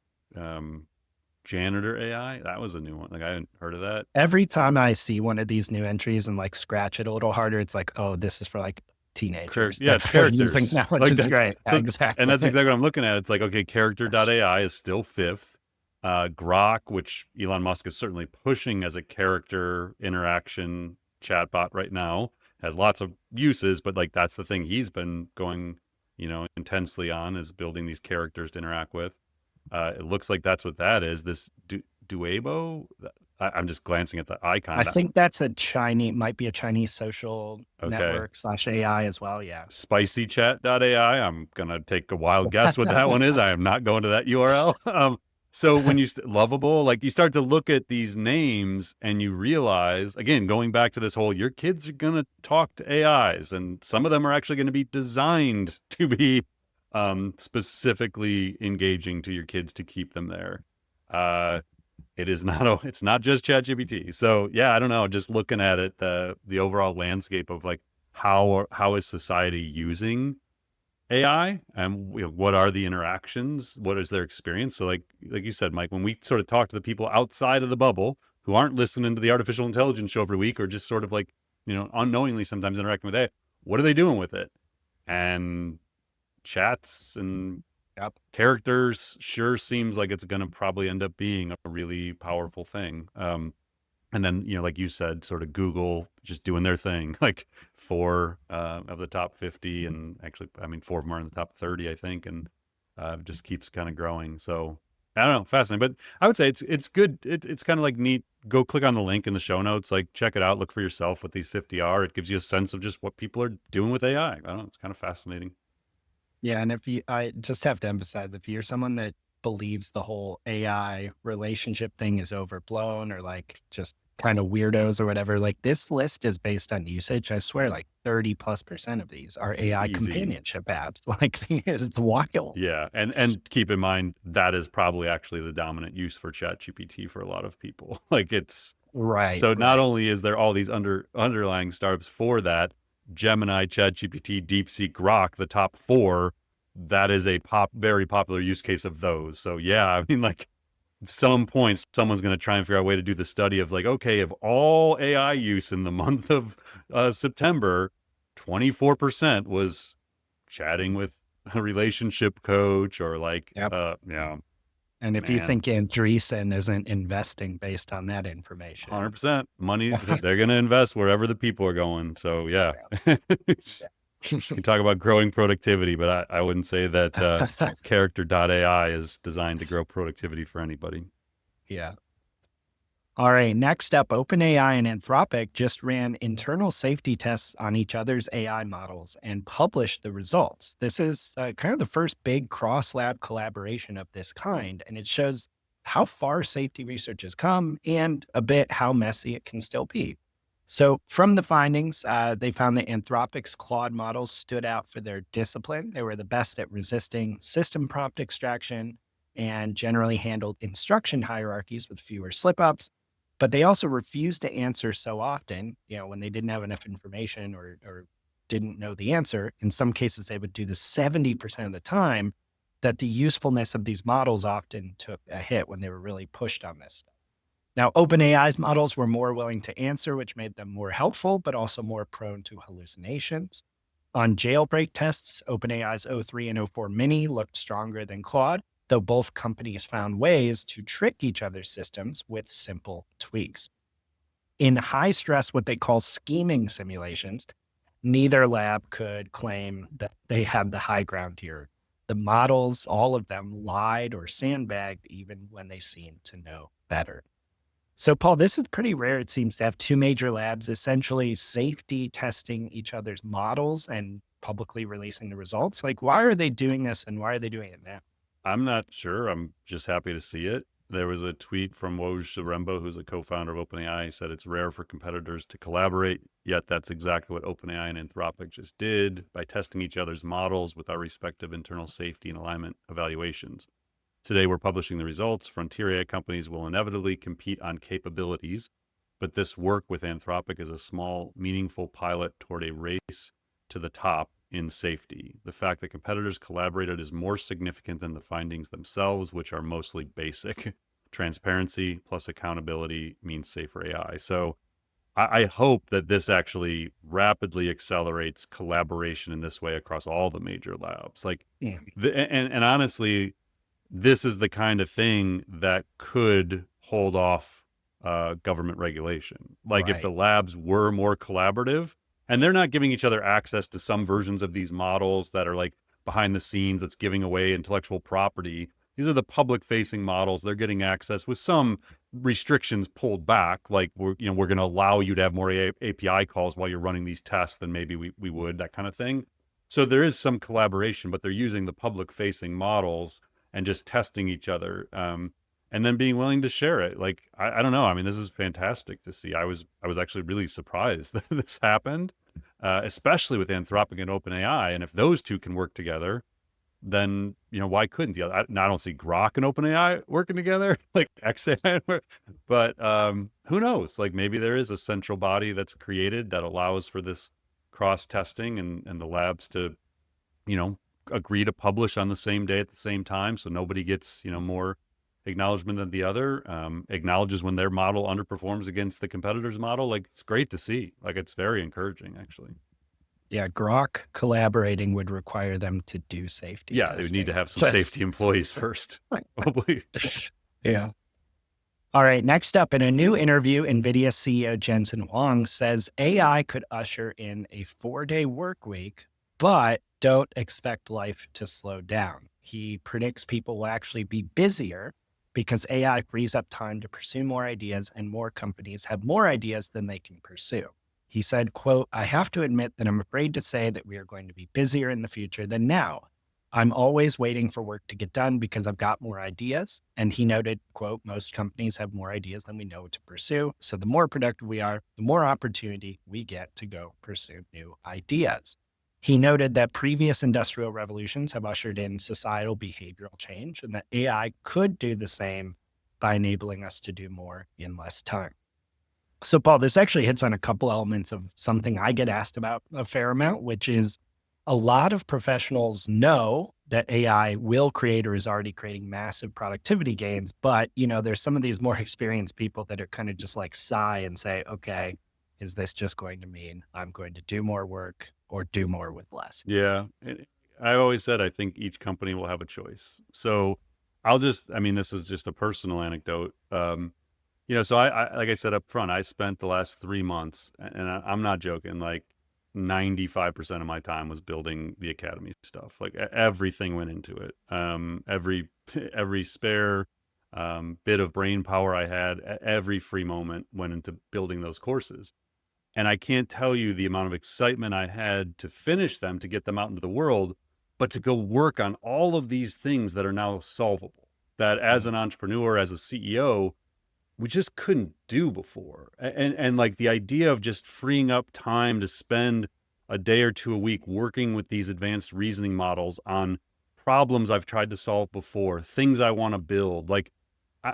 janitor AI. That was a new one. Like I hadn't heard of that. Every time I see one of these new entries and like scratch it a little harder, it's like, oh, this is for like teenagers. Yeah, it's characters. Now, which is great. So, exactly. And that's exactly what I'm looking at. It's like, okay, character.ai is still 5th. Grok, which Elon Musk is certainly pushing as a character interaction chatbot right now, has lots of uses, but like that's the thing he's been going, intensely on, is building these characters to interact with. It looks like that's what that is. This Duebo, I'm just glancing at the icon. I think that's might be a Chinese social network / AI as well. Yeah. Spicychat.ai. I'm going to take a wild guess what that one is. I am not going to that URL. So when you Lovable, like you start to look at these names and you realize, again, going back to this whole, your kids are going to talk to AIs, and some of them are actually going to be designed to be specifically engaging to your kids to keep them there. It's not just ChatGPT. So yeah, I don't know. Just looking at it, the overall landscape of like how is society using AI, and what are the interactions? What is their experience? So like you said, Mike, when we sort of talk to the people outside of the bubble who aren't listening to the artificial intelligence show every week, or just sort of like, unknowingly sometimes interacting with AI, what are they doing with it? And chats and Yep. characters sure seems like it's going to probably end up being a really powerful thing. And then, like you said, sort of Google just doing their thing, like 4 of the top 50. And actually, I mean, 4 of them are in the top 30, I think. And just keeps kind of growing. So I don't know, fascinating. But I would say it's good. It's kind of like neat. Go click on the link in the show notes, like check it out, look for yourself what these 50 are. It gives you a sense of just what people are doing with AI. I don't know, it's kind of fascinating. Yeah. And I just have to emphasize, if you're someone that believes the whole AI relationship thing is overblown, or like just kind of weirdos or whatever, like this list is based on usage. I swear, like 30+% of these are AI Easy. companionship apps. Like, it's wild. Yeah, and keep in mind that is probably actually the dominant use for ChatGPT for a lot of people. Like it's Right. so not Right. only is there all these underlying startups for that, Gemini, ChatGPT, DeepSeek, Grok, the top 4, that is a very popular use case of those. So yeah, I mean, like at some point someone's going to try and figure out a way to do the study of like, okay, of all AI use in the month of September, 24% was chatting with a relationship coach, or like, Yep. yeah, And if you man, think Andreessen isn't investing based on that information, 100% money, they're going to invest wherever the people are going. So yeah, you can talk about growing productivity, but I wouldn't say that character.ai is designed to grow productivity for anybody. yeah. All right. Next up, OpenAI and Anthropic just ran internal safety tests on each other's AI models and published the results. This is kind of the first big cross lab collaboration of this kind, and it shows how far safety research has come and a bit how messy it can still be. So, from the findings, they found that Anthropic's Claude models stood out for their discipline. They were the best at resisting system prompt extraction and generally handled instruction hierarchies with fewer slip ups, but they also refused to answer so often, when they didn't have enough information, or didn't know the answer. In some cases, they would do this 70% of the time, that the usefulness of these models often took a hit when they were really pushed on this stuff. Now, OpenAI's models were more willing to answer, which made them more helpful, but also more prone to hallucinations. On jailbreak tests, OpenAI's O3 and O4 Mini looked stronger than Claude, though both companies found ways to trick each other's systems with simple tweaks. In high stress, what they call scheming simulations, neither lab could claim that they had the high ground here. The models, all of them, lied or sandbagged even when they seemed to know better. So, Paul, this is pretty rare. It seems to have two major labs essentially safety testing each other's models and publicly releasing the results. Like, why are they doing this, and why are they doing it now? I'm not sure. I'm just happy to see it. There was a tweet from Woj Zaremba, who's a co-founder of OpenAI. He said it's rare for competitors to collaborate, yet that's exactly what OpenAI and Anthropic just did by testing each other's models with our respective internal safety and alignment evaluations. Today, we're publishing the results. Frontier AI companies will inevitably compete on capabilities, but this work with Anthropic is a small, meaningful pilot toward a race to the top in safety. The fact that competitors collaborated is more significant than the findings themselves, which are mostly basic. Transparency plus accountability means safer AI. So I hope that this actually rapidly accelerates collaboration in this way across all the major labs. Like, Yeah. and honestly, this is the kind of thing that could hold off government regulation. Like if Right. the labs were more collaborative, and they're not giving each other access to some versions of these models that are like behind the scenes that's giving away intellectual property. These are the public facing models. They're getting access with some restrictions pulled back. Like we're going to allow you to have more API calls while you're running these tests than maybe we would, that kind of thing. So there is some collaboration, but they're using the public facing models and just testing each other, and then being willing to share it. Like I don't know. I mean, this is fantastic to see. I was actually really surprised that this happened, especially with Anthropic and OpenAI. And if those two can work together, then why couldn't the other? I don't see Grok and OpenAI working together like XAI, but who knows? Like maybe there is a central body that's created that allows for this cross testing and the labs to agree to publish on the same day at the same time, so nobody gets more acknowledgement of the other, acknowledges when their model underperforms against the competitor's model. Like, it's great to see. Like, it's very encouraging, actually. Yeah, Grok collaborating would require them to do safety Yeah, they would need to testing. have some safety employees first, probably. Yeah. All right, next up, in a new interview, NVIDIA CEO Jensen Huang says AI could usher in a 4-day work week, but don't expect life to slow down. He predicts people will actually be busier because AI frees up time to pursue more ideas, and more companies have more ideas than they can pursue. He said, quote, "I have to admit that I'm afraid to say that we are going to be busier in the future than now. I'm always waiting for work to get done because I've got more ideas." And he noted, quote, "Most companies have more ideas than we know to pursue. So the more productive we are, the more opportunity we get to go pursue new ideas." He noted that previous industrial revolutions have ushered in societal behavioral change, and that AI could do the same by enabling us to do more in less time. So, Paul, this actually hits on a couple elements of something I get asked about a fair amount, which is a lot of professionals know that AI will create or is already creating massive productivity gains. But, there's some of these more experienced people that are kind of just like sigh and say, okay, is this just going to mean I'm going to do more work or do more with less? Yeah. I always said I think each company will have a choice. So I mean, this is just a personal anecdote. So I like I said up front, I spent the last 3 months, and I'm not joking, like 95% of my time was building the academy stuff. Like everything went into it. Every spare bit of brain power I had, every free moment went into building those courses. And I can't tell you the amount of excitement I had to finish them, to get them out into the world, but to go work on all of these things that are now solvable, that as an entrepreneur, as a CEO, we just couldn't do before. And like the idea of just freeing up time to spend a day or two a week working with these advanced reasoning models on problems I've tried to solve before, things I want to build. Like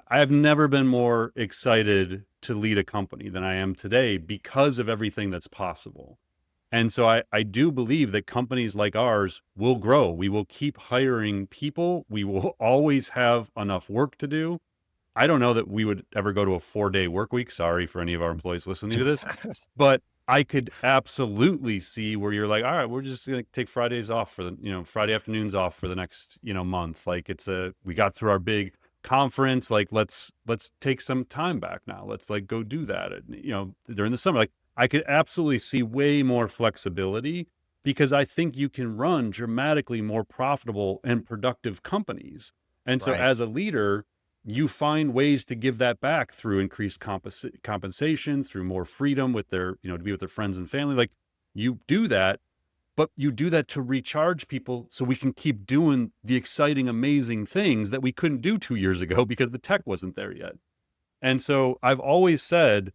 I've never been more excited to lead a company than I am today because of everything that's possible. And so I do believe that companies like ours will grow. We will keep hiring people. We will always have enough work to do. I don't know that we would ever go to a 4-day work week. Sorry for any of our employees listening to this, but I could absolutely see where you're like, all right, we're just going to take Fridays off for Friday afternoons off for the next, month. Like we got through our big conference. Like, let's take some time back now. Let's like go do that, during the summer. Like I could absolutely see way more flexibility because I think you can run dramatically more profitable and productive companies. And so Right. as a leader, you find ways to give that back through increased compensation, through more freedom with to be with their friends and family. Like you do that, but you do that to recharge people so we can keep doing the exciting, amazing things that we couldn't do 2 years ago because the tech wasn't there yet. And so I've always said,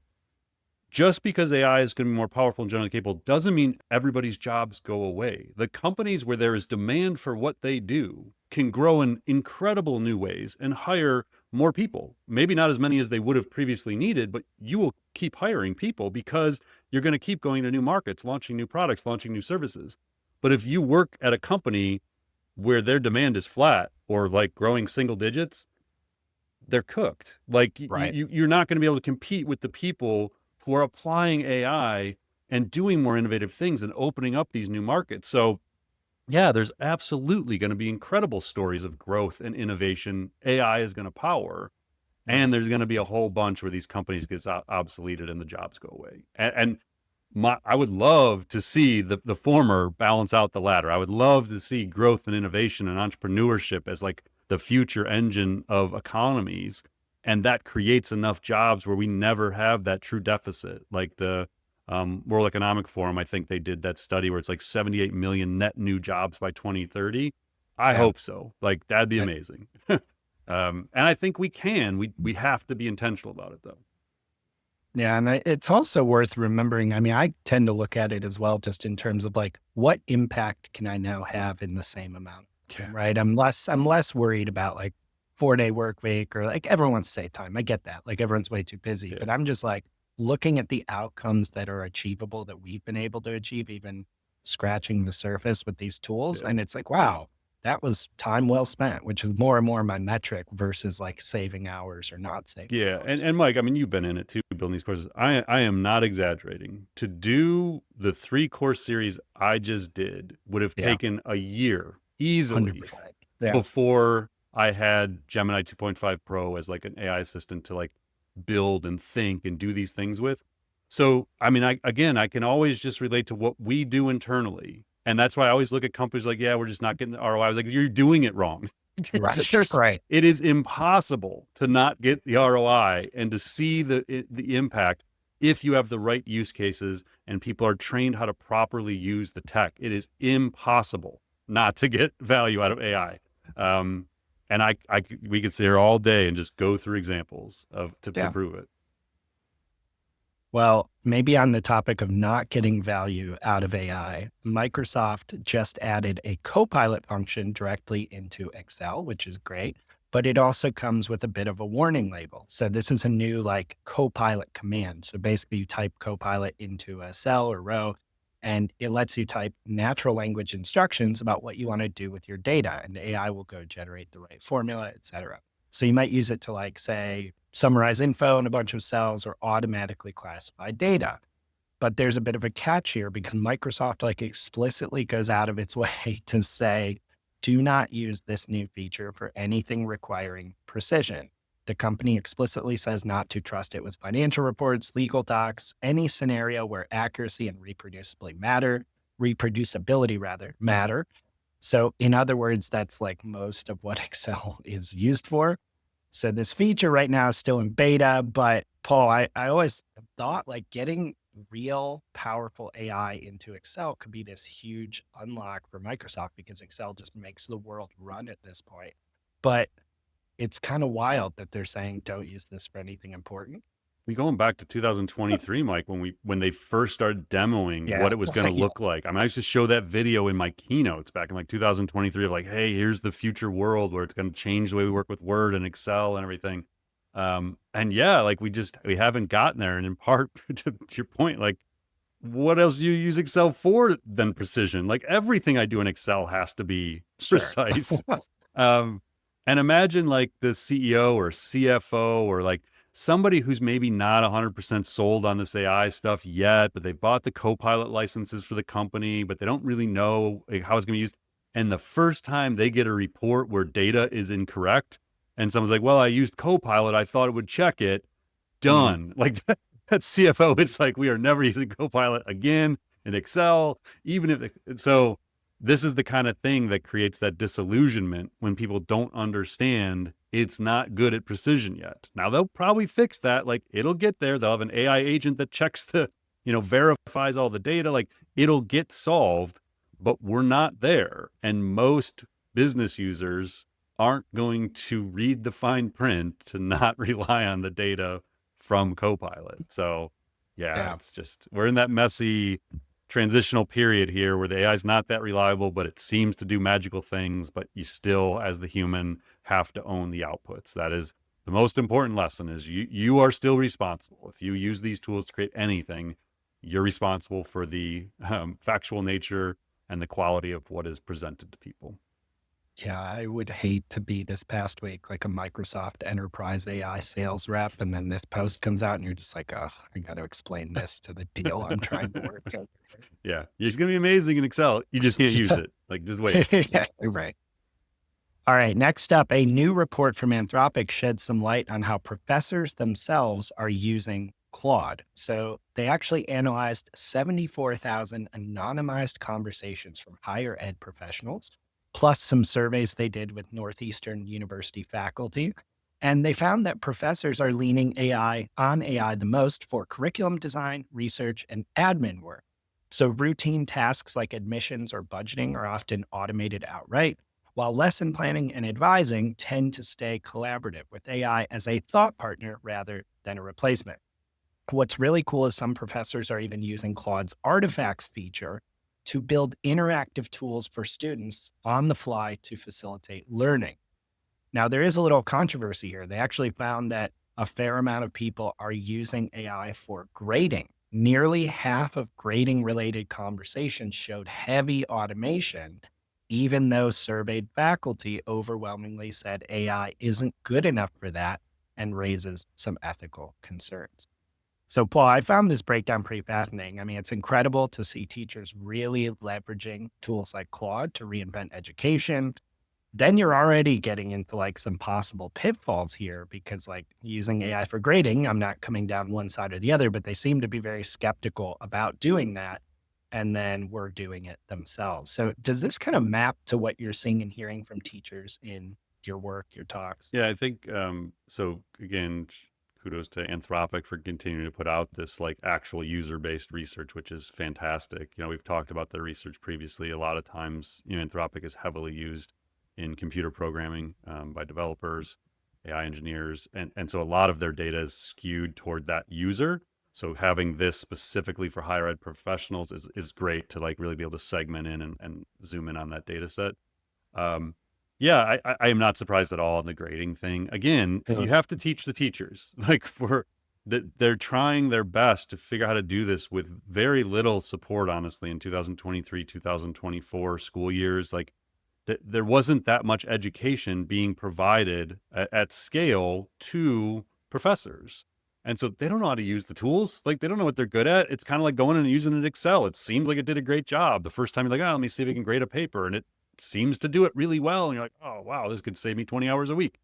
just because AI is going to be more powerful and generally capable doesn't mean everybody's jobs go away. The companies where there is demand for what they do can grow in incredible new ways and hire more people. Maybe not as many as they would have previously needed, but you will keep hiring people because you're going to keep going to new markets, launching new products, launching new services. But if you work at a company where their demand is flat or like growing single digits, they're cooked. Like Right. you're not going to be able to compete with the people who are applying AI and doing more innovative things and opening up these new markets. So yeah, there's absolutely going to be incredible stories of growth and innovation AI is going to power. And there's going to be a whole bunch where these companies get obsoleted and the jobs go away. And I would love to see the former balance out the latter. I would love to see growth and innovation and entrepreneurship as like the future engine of economies. And that creates enough jobs where we never have that true deficit. Like the World Economic Forum, I think they did that study where it's like 78 million net new jobs by 2030. I Yeah. hope so. Like that'd be amazing. And I think we can. We have to be intentional about it, though. Yeah. And it's also worth remembering. I mean, I tend to look at it as well, just in terms of like, what impact can I now have in the same amount? Yeah. Right. I'm less worried about like 4-day work week, or like everyone wants to save time. I get that. Like everyone's way too busy, Yeah. but I'm just like looking at the outcomes that are achievable that we've been able to achieve, even scratching the surface with these tools. Yeah. And it's like, wow, that was time well spent, which is more and more my metric versus like saving hours or not saving Yeah, hours. and Mike, I mean, you've been in it too, building these courses. I am not exaggerating. To do the 3-course series I just did would have Yeah, taken a year easily 100%. Yeah, before I had Gemini 2.5 Pro as like an AI assistant to like build and think and do these things with. So, I mean, I can always just relate to what we do internally. And that's why I always look at companies like, yeah, we're just not getting the ROI. I was like, you're doing it wrong. right, right. It is impossible to not get the ROI and to see the impact if you have the right use cases and people are trained how to properly use the tech. It is impossible not to get value out of AI. And we could sit here all day and just go through examples to Yeah. prove it. Well, maybe on the topic of not getting value out of AI, Microsoft just added a Copilot function directly into Excel, which is great, but it also comes with a bit of a warning label. So this is a new like Copilot command. So basically you type Copilot into a cell or row, and it lets you type natural language instructions about what you want to do with your data, and the AI will go generate the right formula, et cetera. So you might use it to like say, summarize info in a bunch of cells or automatically classify data. But there's a bit of a catch here because Microsoft like explicitly goes out of its way to say, do not use this new feature for anything requiring precision. The company explicitly says not to trust it with financial reports, legal docs, any scenario where accuracy and reproducibility rather matter. So in other words, that's like most of what Excel is used for. So this feature right now is still in beta, but Paul, I always thought like getting real powerful AI into Excel could be this huge unlock for Microsoft because Excel just makes the world run at this point. But it's kind of wild that they're saying don't use this for anything important. We going back to 2023, Mike, when they first started demoing Yeah. what it was going to Yeah. look like. I mean, I used to show that video in my keynotes back in like 2023 of like, hey, here's the future world where it's going to change the way we work with Word and Excel and everything. And yeah, like we haven't gotten there. And in part to your point, like what else do you use Excel for than precision? Like everything I do in Excel has to be Sure. precise. And imagine like the CEO or CFO or like somebody who's maybe not 100% sold on this AI stuff yet, but they bought the Copilot licenses for the company, but they don't really know like, how it's going to be used. And the first time they get a report where data is incorrect, and someone's like, well, I used Copilot, I thought it would check it. Done. Like that CFO is like, we are never using Copilot again in Excel, even if so. This is the kind of thing that creates that disillusionment when people don't understand it's not good at precision yet. Now they'll probably fix that. Like it'll get there. They'll have an AI agent that checks verifies all the data. Like it'll get solved, but we're not there. And most business users aren't going to read the fine print to not rely on the data from Copilot. So yeah, it's just, we're in that messy transitional period here where the AI is not that reliable, but it seems to do magical things, but you still, as the human, have to own the outputs. That is the most important lesson is you are still responsible. If you use these tools to create anything, you're responsible for the factual nature and the quality of what is presented to people. Yeah, I would hate to be this past week like a Microsoft enterprise AI sales rep, and then this post comes out and you're just like, oh, I got to explain this to the deal I'm trying to work on. Yeah, it's going to be amazing in Excel. You just can't use it. Like, just wait. Yeah, right. All right, next up, a new report from Anthropic sheds some light on how professors themselves are using Claude. So they actually analyzed 74,000 anonymized conversations from higher ed professionals, plus some surveys they did with Northeastern University faculty. And they found that professors are leaning on AI the most for curriculum design, research, and admin work. So routine tasks like admissions or budgeting are often automated outright, while lesson planning and advising tend to stay collaborative with AI as a thought partner rather than a replacement. What's really cool is some professors are even using Claude's artifacts feature to build interactive tools for students on the fly to facilitate learning. Now, there is a little controversy here. They actually found that a fair amount of people are using AI for grading. Nearly half of grading related conversations showed heavy automation. even though surveyed faculty overwhelmingly said AI isn't good enough for that and raises some ethical concerns. So, Paul, I found this breakdown pretty fascinating. I mean, it's incredible to see teachers really leveraging tools like Claude to reinvent education. Then you're already getting into like some possible pitfalls here because, like, using AI for grading, I'm not coming down one side or the other, but they seem to be very skeptical about doing that. And then we're doing it themselves. So, does this kind of map to what you're seeing and hearing from teachers in your work, your talks? Yeah, I think so. Again, kudos to Anthropic for continuing to put out this like actual user-based research, which is fantastic. We've talked about the research previously. A lot of times, Anthropic is heavily used in computer programming by developers, AI engineers, and so a lot of their data is skewed toward that user. So having this specifically for higher ed professionals is great to like really be able to segment in and zoom in on that data set. Um, yeah, I am not surprised at all on the grading thing. Again, you have to teach the teachers. Like they're trying their best to figure out how to do this with very little support, honestly, in 2023, 2024 school years. Like there wasn't that much education being provided at scale to professors. And so they don't know how to use the tools. Like they don't know what they're good at. It's kind of like going in and using an Excel. It seems like it did a great job. The first time you're like, oh, let me see if I can grade a paper. And it seems to do it really well. And you're like, oh, wow, this could save me 20 hours a week.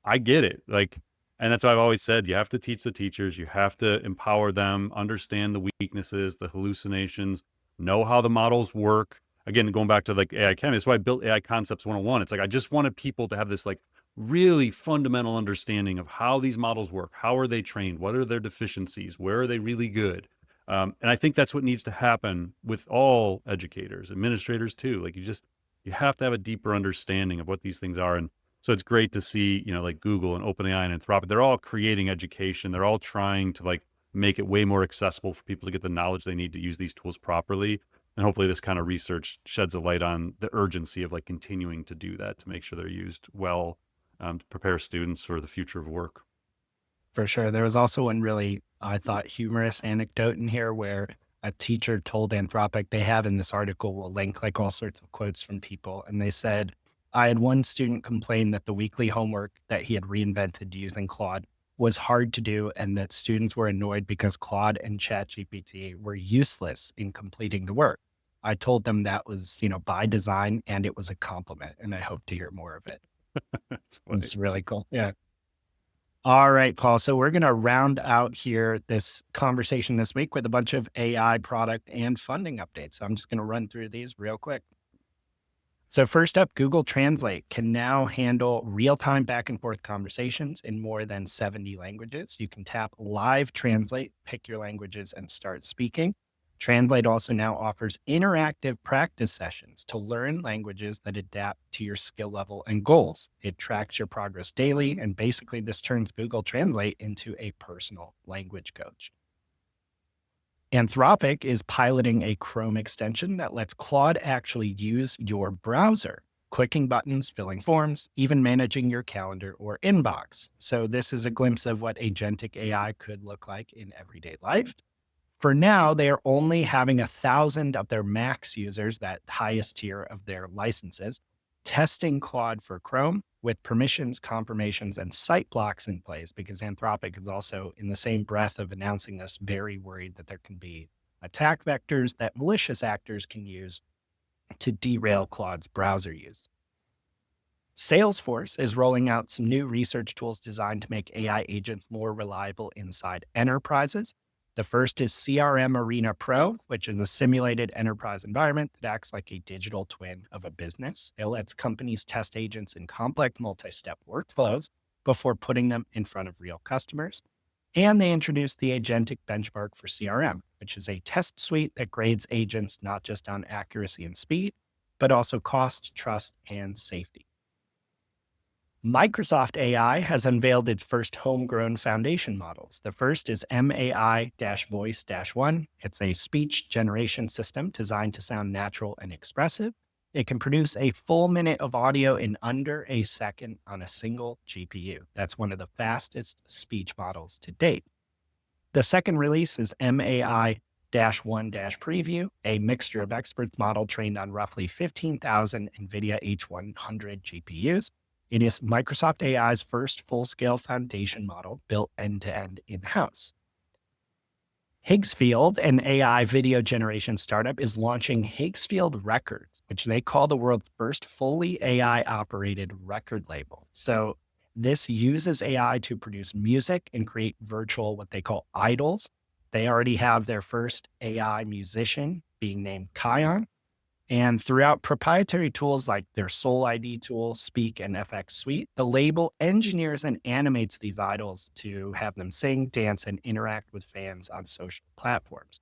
I get it. Like, and that's why I've always said, you have to teach the teachers, you have to empower them, understand the weaknesses, the hallucinations, know how the models work. Again, going back to like AI Academy, that's why I built AI Concepts 101. It's like, I just wanted people to have this like really fundamental understanding of how these models work. How are they trained? What are their deficiencies? Where are they really good? And I think that's what needs to happen with all educators, administrators too. Like you have to have a deeper understanding of what these things are. And so it's great to see, like Google and OpenAI and Anthropic, they're all creating education. They're all trying to like make it way more accessible for people to get the knowledge they need to use these tools properly. And hopefully this kind of research sheds a light on the urgency of like continuing to do that to make sure they're used well, to prepare students for the future of work. For sure. There was also one really, I thought, humorous anecdote in here where a teacher told Anthropic, they have in this article, will link like all sorts of quotes from people. And they said, I had one student complain that the weekly homework that he had reinvented using Claude was hard to do and that students were annoyed because Claude and ChatGPT were useless in completing the work. I told them that was, by design and it was a compliment. And I hope to hear more of it. It's really cool. Yeah. All right, Paul. So we're going to round out here this conversation this week with a bunch of AI product and funding updates. So I'm just going to run through these real quick. So first up, Google Translate can now handle real-time back and forth conversations in more than 70 languages. You can tap live translate, pick your languages, and start speaking. Translate also now offers interactive practice sessions to learn languages that adapt to your skill level and goals. It tracks your progress daily, and basically this turns Google Translate into a personal language coach. Anthropic is piloting a Chrome extension that lets Claude actually use your browser, clicking buttons, filling forms, even managing your calendar or inbox. So this is a glimpse of what agentic AI could look like in everyday life. For now, they are only having 1,000 of their max users, that highest tier of their licenses, testing Claude for Chrome with permissions, confirmations, and site blocks in place, because Anthropic is also, in the same breath of announcing this, very worried that there can be attack vectors that malicious actors can use to derail Claude's browser use. Salesforce is rolling out some new research tools designed to make AI agents more reliable inside enterprises. The first is CRM Arena Pro, which is a simulated enterprise environment that acts like a digital twin of a business. It lets companies test agents in complex multi-step workflows before putting them in front of real customers. And they introduced the Agentic Benchmark for CRM, which is a test suite that grades agents not just on accuracy and speed, but also cost, trust, and safety. Microsoft AI has unveiled its first homegrown foundation models. The first is MAI-Voice-1. It's a speech generation system designed to sound natural and expressive. It can produce a full minute of audio in under a second on a single GPU. That's one of the fastest speech models to date. The second release is MAI Preview, a mixture of experts model trained on roughly 15,000 NVIDIA H100 GPUs. It is Microsoft AI's first full-scale foundation model built end-to-end in-house. Higgsfield, an AI video generation startup, is launching Higgsfield Records, which they call the world's first fully AI-operated record label. So this uses AI to produce music and create virtual, what they call idols. They already have their first AI musician being named Kion. And throughout proprietary tools like their Soul ID tool, Speak, and FX Suite, the label engineers and animates these idols to have them sing, dance, and interact with fans on social platforms.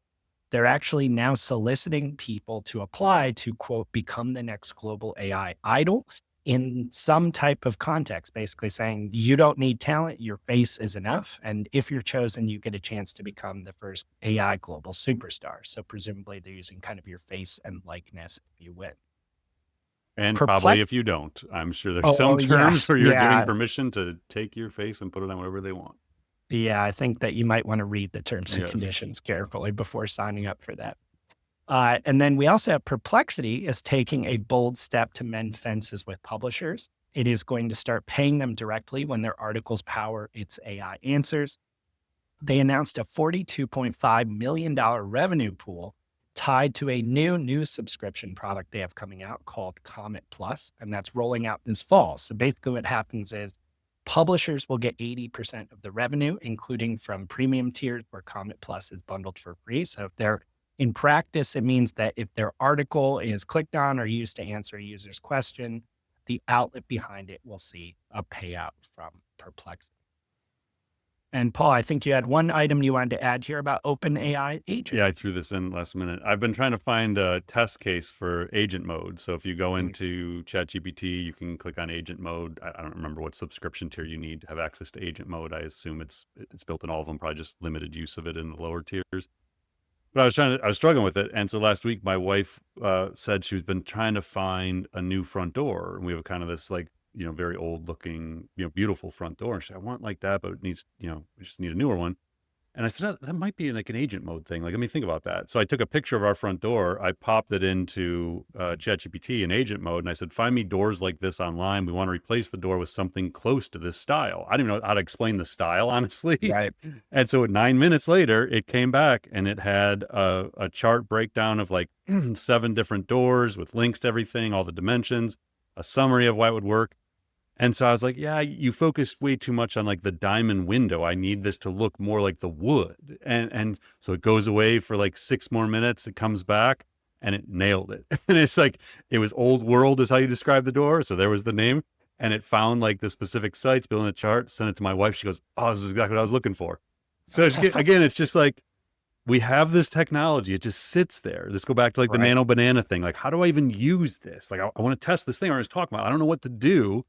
They're actually now soliciting people to apply to, quote, become the next global AI idol in some type of context, basically saying you don't need talent, your face is enough. And if you're chosen, you get a chance to become the first AI global superstar. So presumably they're using kind of your face and likeness if you win. And probably if you don't. I'm sure there's some terms yes, where you're yeah. giving permission to take your face and put it on whatever they want. Yeah, I think that you might want to read the terms and Yes. conditions carefully before signing up for that. And then we also have Perplexity is taking a bold step to mend fences with publishers. It is going to start paying them directly when their articles power its AI answers. They announced a $42.5 million revenue pool tied to a new news subscription product they have coming out called Comet Plus, and that's rolling out this fall. So basically what happens is publishers will get 80% of the revenue, including from premium tiers where Comet Plus is bundled for free. So if they're in practice, it means that if their article is clicked on or used to answer a user's question, the outlet behind it will see a payout from Perplexity. And Paul, I think you had one item you wanted to add here about OpenAI agent. Yeah, I threw this in last minute. I've been trying to find a test case for agent mode. So if you go into ChatGPT, you can click on agent mode. I don't remember what subscription tier you need to have access to agent mode. I assume it's built in all of them, probably just limited use of it in the lower tiers. But I was struggling with it. And so last week, my wife said she's been trying to find a new front door. And we have kind of this like, very old looking, beautiful front door. And she said, I want like that, but it needs, we just need a newer one. And I said, that might be like an agent mode thing. Like, let me think about that. So I took a picture of our front door. I popped it into ChatGPT in agent mode. And I said, find me doors like this online. We want to replace the door with something close to this style. I didn't even know how to explain the style, honestly. Right. And so 9 minutes later, it came back and it had a chart breakdown of like 7 different doors with links to everything, all the dimensions, a summary of why it would work. And so I was like, yeah, you focused way too much on like the diamond window. I need this to look more like the wood. And so it goes away for like 6 more minutes. It comes back and it nailed it. And it's like, it was Old World is how you describe the door. So there was the name. And it found like the specific sites, building a chart, sent it to my wife. She goes, oh, this is exactly what I was looking for. So again, it's just like, we have this technology. It just sits there. Let's go back to like the Nano Banana thing. Like, how do I even use this? Like, I want to test this thing I was talking about. I don't know what to do.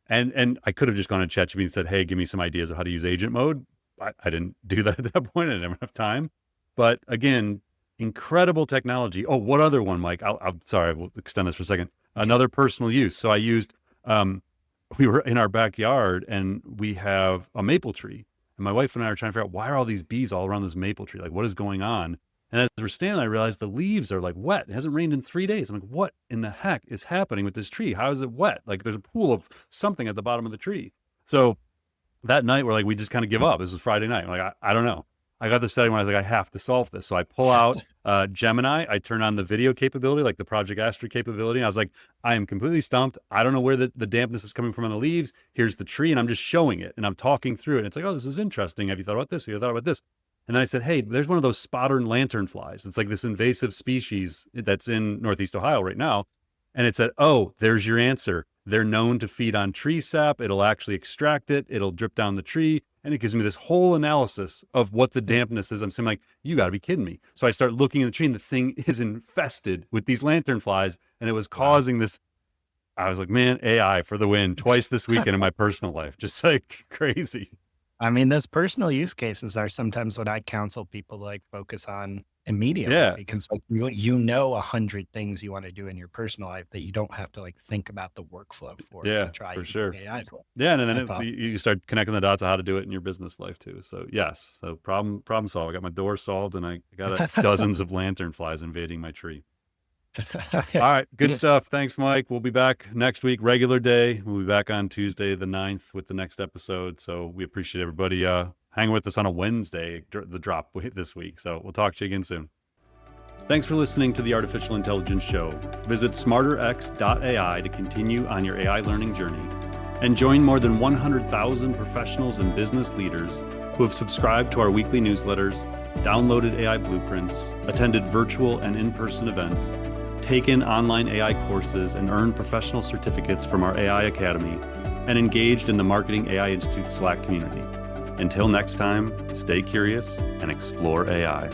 And I could have just gone to ChatGPT and said, hey, give me some ideas of how to use agent mode. I didn't do that at that point. I didn't have enough time. But again, incredible technology. Oh, what other one, Mike? Sorry, we'll extend this for a second. Another personal use. So I used, we were in our backyard and we have a maple tree. And my wife and I are trying to figure out, why are all these bees all around this maple tree? Like, what is going on? And as we're standing, I realized the leaves are like wet. It hasn't rained in 3 days. I'm like, what in the heck is happening with this tree? How is it wet? Like there's a pool of something at the bottom of the tree. So that night we're like, we just kind of give up. This was Friday night. I'm like, I don't know. I got the setting when I was like, I have to solve this. So I pull out Gemini. I turn on the video capability, like the Project Astro capability. I was like, I am completely stumped. I don't know where the dampness is coming from on the leaves. Here's the tree. And I'm just showing it. And I'm talking through it. And it's like, oh, this is interesting. Have you thought about this? Have you thought about this? And then I said, hey, there's one of those spotted lanternflies. It's like this invasive species that's in Northeast Ohio right now. And it said, oh, there's your answer. They're known to feed on tree sap. It'll actually extract it. It'll drip down the tree. And it gives me this whole analysis of what the dampness is. I'm saying like, you got to be kidding me. So I start looking at the tree and the thing is infested with these lanternflies. And it was causing this. I was like, man, AI for the win twice this weekend in my personal life. Just like crazy. I mean, those personal use cases are sometimes what I counsel people like focus on immediately Yeah. because like you know 100 things you want to do in your personal life that you don't have to like think about the workflow for to Yeah, try for using sure. AI's life. Yeah, and then That's awesome. you start connecting the dots of how to do it in your business life too. So yes, so problem solved. I got my door solved, and I got dozens of lantern flies invading my tree. All right, good stuff. Thanks, Mike. We'll be back next week, regular day. We'll be back on Tuesday the 9th with the next episode. So we appreciate everybody hanging with us on a Wednesday, the drop this week. So we'll talk to you again soon. Thanks for listening to the Artificial Intelligence Show. Visit smarterx.ai to continue on your AI learning journey and join more than 100,000 professionals and business leaders who have subscribed to our weekly newsletters, downloaded AI blueprints, attended virtual and in-person events, taken online AI courses, and earned professional certificates from our AI Academy, and engaged in the Marketing AI Institute Slack community. Until next time, stay curious and explore AI.